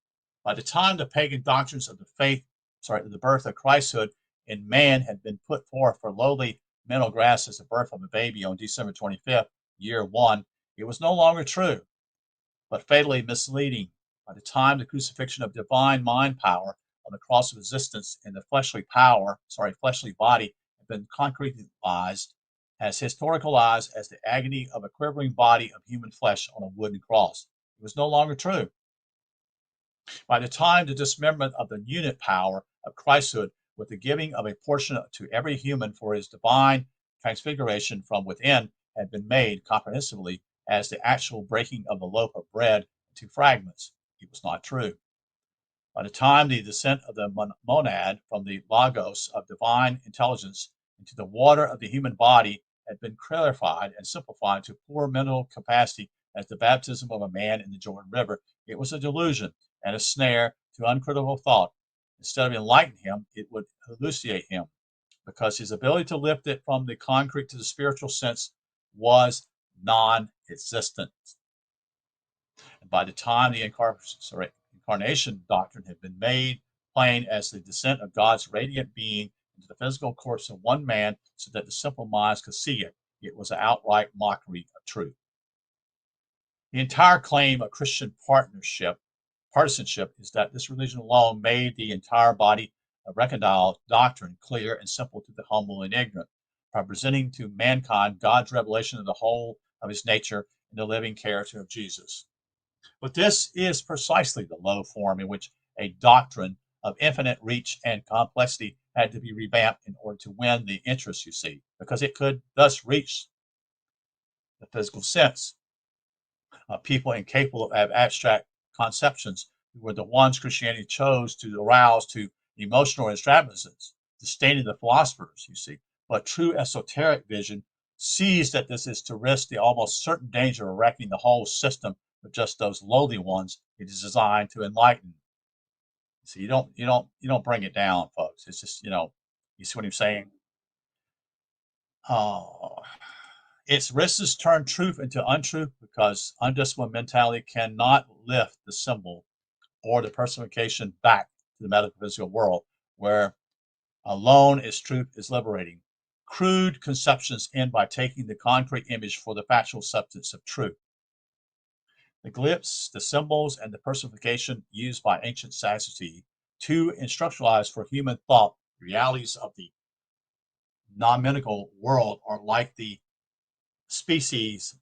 By the time the pagan doctrines of the birth of Christhood in man had been put forth for lowly mental grasp as the birth of a baby on December 25th, year one, it was no longer true, but fatally misleading. By the time the crucifixion of divine mind power on the cross of existence in the fleshly body had been concretized as historicalized as the agony of a quivering body of human flesh on a wooden cross. It was no longer true. By the time the dismemberment of the unit power of Christhood with the giving of a portion to every human for his divine transfiguration from within had been made comprehensively as the actual breaking of the loaf of bread into fragments, it was not true. By the time the descent of the monad from the logos of divine intelligence into the water of the human body had been clarified and simplified to poor mental capacity as the baptism of a man in the Jordan River, it was a delusion and a snare to uncritical thought. Instead of enlightening him, it would hallucinate him, because his ability to lift it from the concrete to the spiritual sense was non-existent. And by the time the incarnation doctrine had been made plain as the descent of God's radiant being into the physical corpse of one man so that the simple minds could see it, it was an outright mockery of truth. The entire claim of Christian partisanship is that this religion alone made the entire body of reconciled doctrine clear and simple to the humble and ignorant, by presenting to mankind God's revelation of the whole of his nature in the living character of Jesus. But this is precisely the low form in which a doctrine of infinite reach and complexity had to be revamped in order to win the interest, you see, because it could thus reach the physical sense. People incapable of abstract conceptions were the ones Christianity chose to arouse to emotional extravagances, disdaining the philosophers, you see. But true esoteric vision sees that this is to risk the almost certain danger of wrecking the whole system with just those lowly ones it is designed to enlighten. So you don't bring it down, folks. It's just, you see what I'm saying? Oh, its risks turn truth into untruth because undisciplined mentality cannot lift the symbol or the personification back to the metaphysical world, where alone its truth is liberating. Crude conceptions end by taking the concrete image for the factual substance of truth. The glyphs, the symbols, and the personification used by ancient sagacity to instrumentalize for human thought the realities of the non-medical world are like the species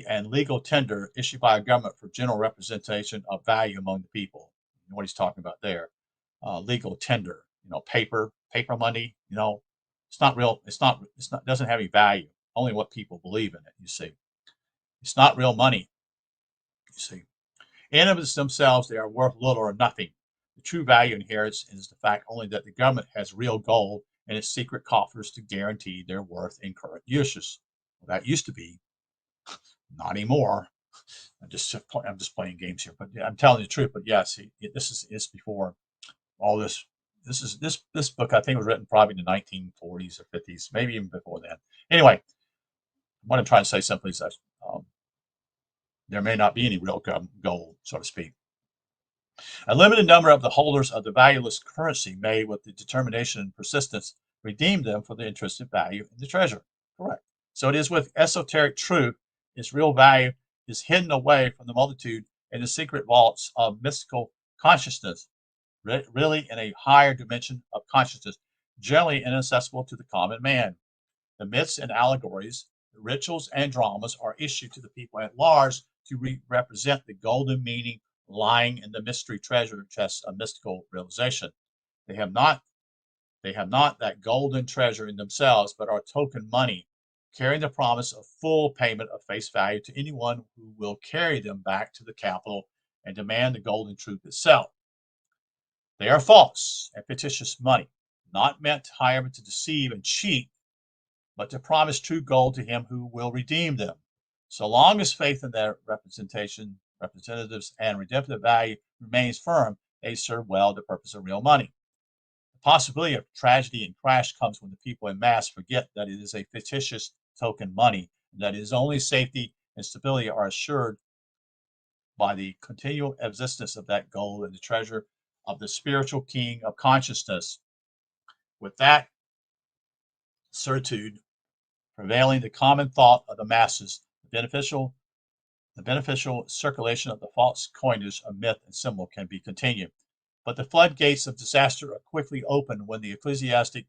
and legal tender issued by a government for general representation of value among the people. You know what he's talking about there. Legal tender, paper money, it's not real. Doesn't have any value. Only what people believe in it, you see. It's not real money, you see. In of themselves, they are worth little or nothing. The true value inherent is the fact only that the government has real gold in its secret coffers to guarantee their worth in current uses. Well, that used to be, not anymore. I'm just playing games here, but I'm telling you the truth. But yes, it's before all this. This book I think was written probably in the 1940s or 50s, maybe even before then. Anyway, what I'm trying to say simply is that there may not be any real gold, so to speak. A limited number of the holders of the valueless currency may, with the determination and persistence, redeem them for the intrinsic value in the treasure. Correct. So it is with esoteric truth, its real value is hidden away from the multitude in the secret vaults of mystical consciousness, really in a higher dimension of consciousness, generally inaccessible to the common man. The myths and allegories, the rituals and dramas are issued to the people at large to represent the golden meaning lying in the mystery treasure chest of mystical realization. They have not that golden treasure in themselves, but are token money, carrying the promise of full payment of face value to anyone who will carry them back to the capital and demand the golden truth itself. They are false and fictitious money. not meant, however, to deceive and cheat, but to promise true gold to him who will redeem them. So long as faith in their representatives, and redemptive value remains firm, they serve well the purpose of real money. The possibility of tragedy and crash comes when the people en masse forget that it is a fictitious token money, and that its only safety and stability are assured by the continual existence of that gold and the treasure of the spiritual king of consciousness. With that certitude prevailing the common thought of the masses, the beneficial circulation of the false coinage of myth and symbol can be continued. But the floodgates of disaster are quickly opened when the ecclesiastic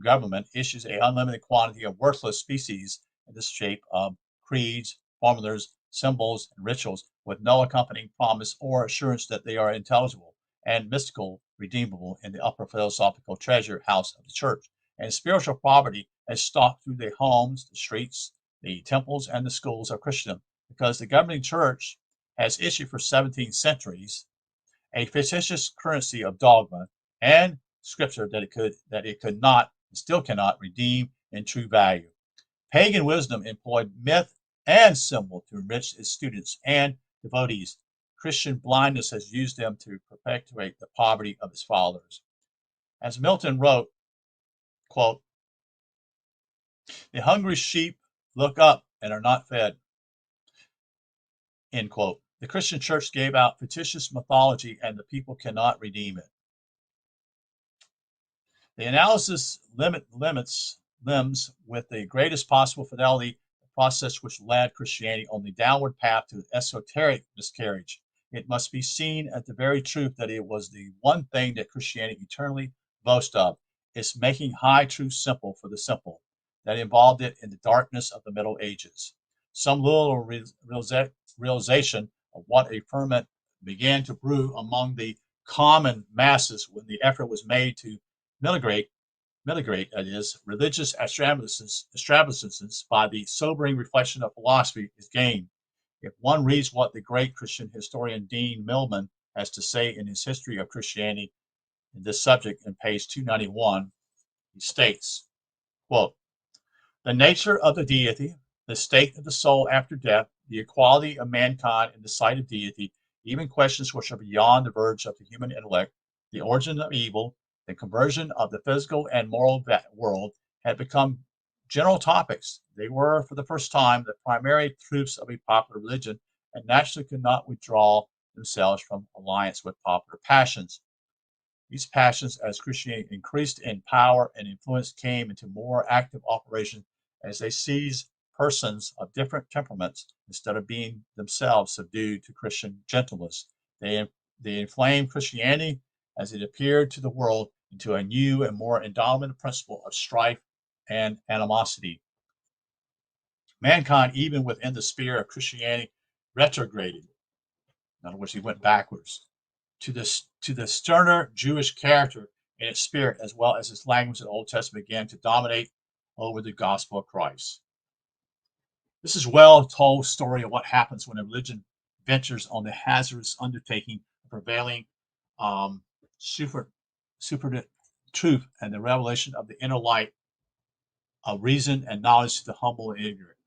government issues an unlimited quantity of worthless species in the shape of creeds, formulas, symbols, and rituals with no accompanying promise or assurance that they are intelligible and mystical, redeemable in the upper philosophical treasure house of the church. And spiritual poverty has stalked through the homes, the streets, the temples, and the schools of Christendom, because the governing church has issued for 17 centuries a fictitious currency of dogma and scripture that it could not and still cannot redeem in true value. Pagan wisdom employed myth and symbol to enrich its students and devotees. Christian blindness has used them to perpetuate the poverty of its followers. As Milton wrote, quote, "The hungry sheep look up and are not fed," end quote. The Christian church gave out fictitious mythology and the people cannot redeem it. The analysis limbs with the greatest possible fidelity the process which led Christianity on the downward path to esoteric miscarriage. It must be seen at the very truth that it was the one thing that Christianity eternally boasts of, its making high truth simple for the simple, that involved it in the darkness of the Middle Ages. Some little realization of what a ferment began to brew among the common masses when the effort was made to mitigate, that is, religious extravagances by the sobering reflection of philosophy is gained. If one reads what the great Christian historian Dean Millman has to say in his History of Christianity in this subject in page 291, he states, quote, "The nature of the deity, the state of the soul after death, the equality of mankind in the sight of deity, even questions which are beyond the verge of the human intellect, the origin of evil, the conversion of the physical and moral world had become general topics. They were, for the first time, the primary truths of a popular religion, and naturally could not withdraw themselves from alliance with popular passions. These passions, as Christianity increased in power and influence, came into more active operation as they seized persons of different temperaments instead of being themselves subdued to Christian gentleness. They inflamed Christianity as it appeared to the world into a new and more indomitable principle of strife and animosity. Mankind, even within the sphere of Christianity, retrograded. In other words, he went backwards to the sterner Jewish character in its spirit, as well as its language. The Old Testament began to dominate over the gospel of Christ. This is a well-told story of what happens when a religion ventures on the hazardous undertaking of prevailing super truth and the revelation of the inner light of reason and knowledge to the humble and ignorant.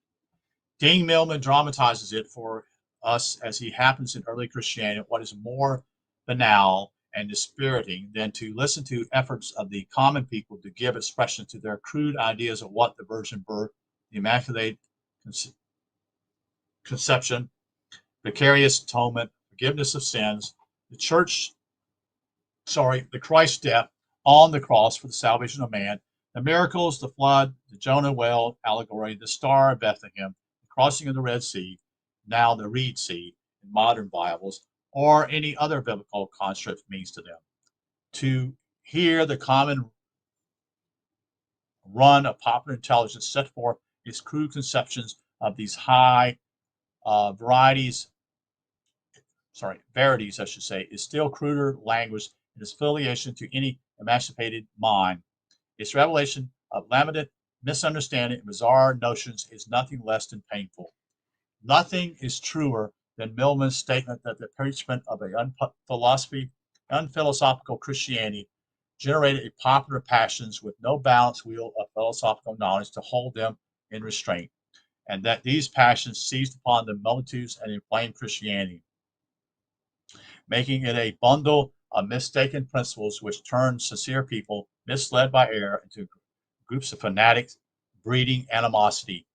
Dean Millman dramatizes it for us as he happens in early Christianity, what is more banal and dispiriting than to listen to efforts of the common people to give expression to their crude ideas of what the virgin birth, the immaculate conception, vicarious atonement, forgiveness of sins, the Christ's death on the cross for the salvation of man, the miracles, the flood, the Jonah whale allegory, the star of Bethlehem, the crossing of the Red Sea, now the Reed Sea in modern Bibles, or any other biblical construct means to them. To hear the common run of popular intelligence set forth its crude conceptions of these high verities, I should say, is still cruder language in its affiliation to any emancipated mind. Its revelation of limited misunderstanding and bizarre notions is nothing less than painful. Nothing is truer than Millman's statement that the preachment of a unphilosophical Christianity generated a popular passions with no balance wheel of philosophical knowledge to hold them in restraint, and that these passions seized upon the multitudes and inflamed Christianity, making it a bundle of mistaken principles which turned sincere people, misled by error, into groups of fanatics, breeding animosity.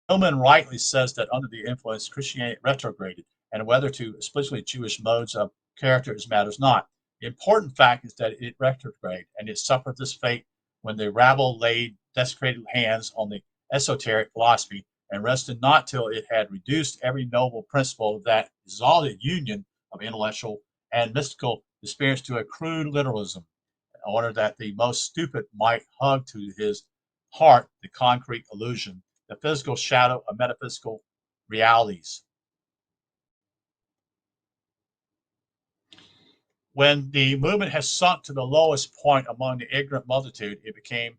Millman rightly says that under the influence, Christianity retrograded, and whether to explicitly Jewish modes of character matters not. The important fact is that it retrograded, and it suffered this fate when the rabble laid desecrated hands on the esoteric philosophy, and rested not till it had reduced every noble principle that exalted union of intellectual and mystical experience to a crude literalism, in order that the most stupid might hug to his heart the concrete illusion, the physical shadow of metaphysical realities. When the movement has sunk to the lowest point among the ignorant multitude, it became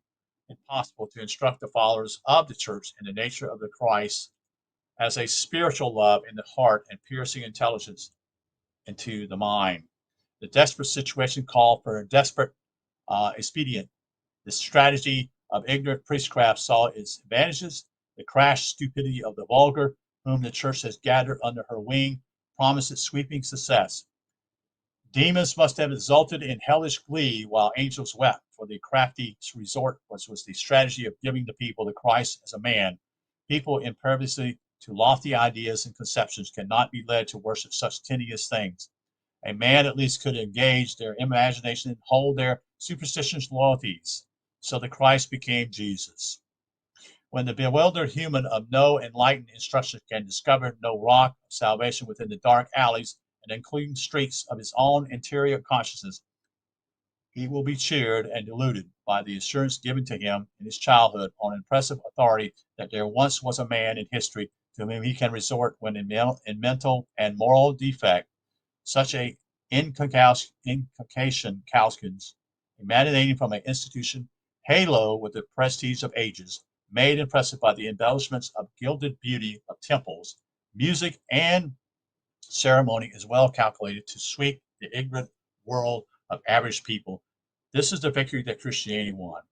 impossible to instruct the followers of the church in the nature of the Christ as a spiritual love in the heart and piercing intelligence into the mind. The desperate situation called for a desperate expedient. The strategy of ignorant priestcraft saw its advantages. The crass stupidity of the vulgar, whom the church has gathered under her wing, promised its sweeping success. Demons must have exulted in hellish glee while angels wept, for the crafty resort was the strategy of giving the people the Christ as a man. People imperviously to lofty ideas and conceptions cannot be led to worship such tedious things. A man at least could engage their imagination and hold their superstitious loyalties. So the Christ became Jesus. When the bewildered human of no enlightened instruction can discover no rock of salvation within the dark alleys and including streets of his own interior consciousness, he will be cheered and deluded by the assurance given to him in his childhood on impressive authority that there once was a man in history to whom he can resort when in mental and moral defect. Such a inculcation calcins, emanating from an institution halo with the prestige of ages, made impressive by the embellishments of gilded beauty of temples, music, and ceremony, is well calculated to sweep the ignorant world of average people. This is the victory that Christianity won.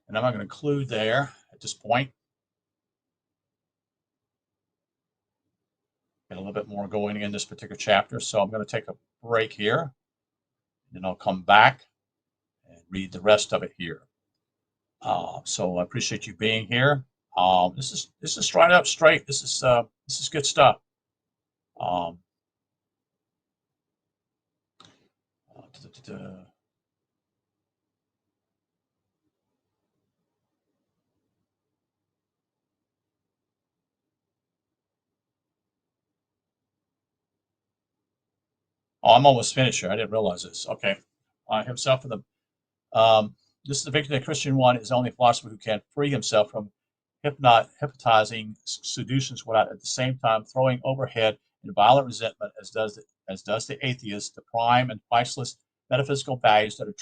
And I'm going to conclude there at this point. Get a little bit more going in this particular chapter. So I'm going to take a break here, and then I'll come back and read the rest of it here. So I appreciate you being here. This is straight up straight. This is good stuff. Um, da, da, da. Oh, I'm almost finished here. I didn't realize this. Okay. Himself in the this is the victory that Christian one is the only philosopher who can free himself from hypnotizing seductions without at the same time throwing overhead in violent resentment as does the atheist the prime and priceless metaphysical values that are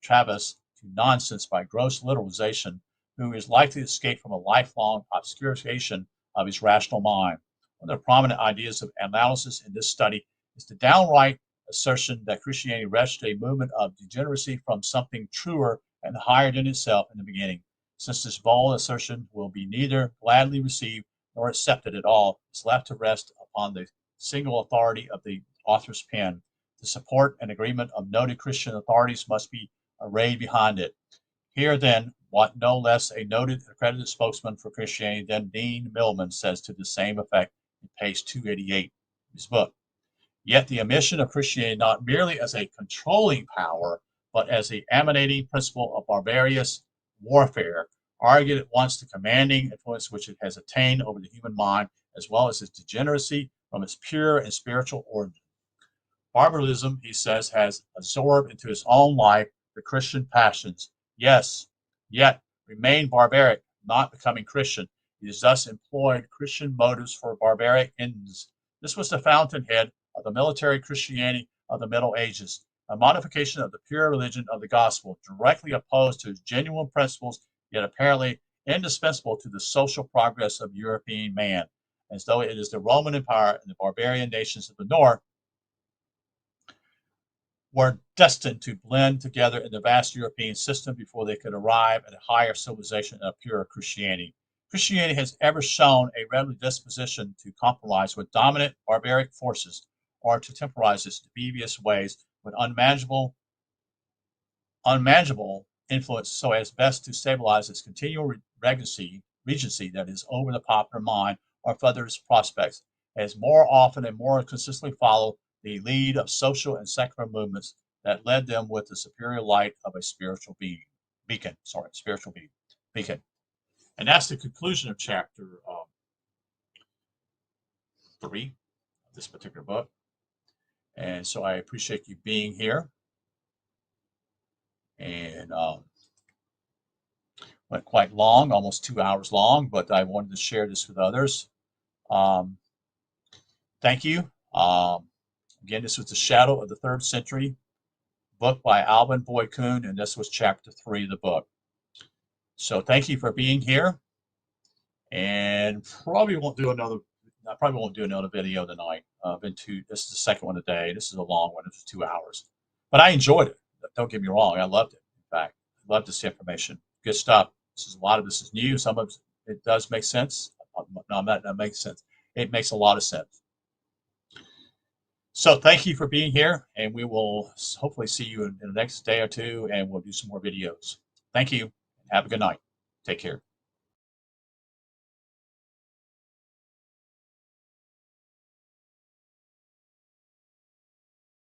traversed to nonsense by gross literalization, who is likely to escape from a lifelong obscuration of his rational mind. One of the prominent ideas of analysis in this study is the downright assertion that Christianity wrested a movement of degeneracy from something truer and higher than itself in the beginning. Since this bold assertion will be neither gladly received nor accepted at all, it's left to rest upon the single authority of the author's pen. The support and agreement of noted Christian authorities must be arrayed behind it. Here, then, what no less a noted accredited spokesman for Christianity than Dean Millman says to the same effect in page 288 of his book. Yet the omission of Christianity not merely as a controlling power, but as the emanating principle of barbarous warfare, argued at once the commanding influence which it has attained over the human mind, as well as its degeneracy from its pure and spiritual origin. Barbarism, he says, has absorbed into its own life the Christian passions. Yes, yet remain barbaric, not becoming Christian. It has thus employed Christian motives for barbaric ends. This was the fountainhead of the military Christianity of the Middle Ages, a modification of the pure religion of the gospel, directly opposed to its genuine principles, yet apparently indispensable to the social progress of European man, as though it is the Roman Empire and the barbarian nations of the north were destined to blend together in the vast European system before they could arrive at a higher civilization of pure Christianity. Christianity has ever shown a readily disposition to compromise with dominant barbaric forces or to temporize its devious ways with unmanageable influence so as best to stabilize its continual regency that is over the popular mind or further its prospects, as more often and more consistently follow the lead of social and secular movements that led them with the superior light of a spiritual beacon. And that's the conclusion of chapter 3 of this particular book. And so I appreciate you being here. And went quite long, almost 2 hours long, but I wanted to share this with others. Thank you. Again, this was The Shadow of the Third Century, book by Alvin Kuhn, and this was chapter 3 of the book. So thank you for being here, and I probably won't do another video tonight. This is the second one today. This is a long one. It's 2 hours, but I enjoyed it. Don't get me wrong. I loved it. In fact, I love this information. Good stuff. A lot of this is new. Some of it does make sense. No, that makes sense. It makes a lot of sense. So thank you for being here, and we will hopefully see you in the next day or two, and we'll do some more videos. Thank you. Have a good night. Take care.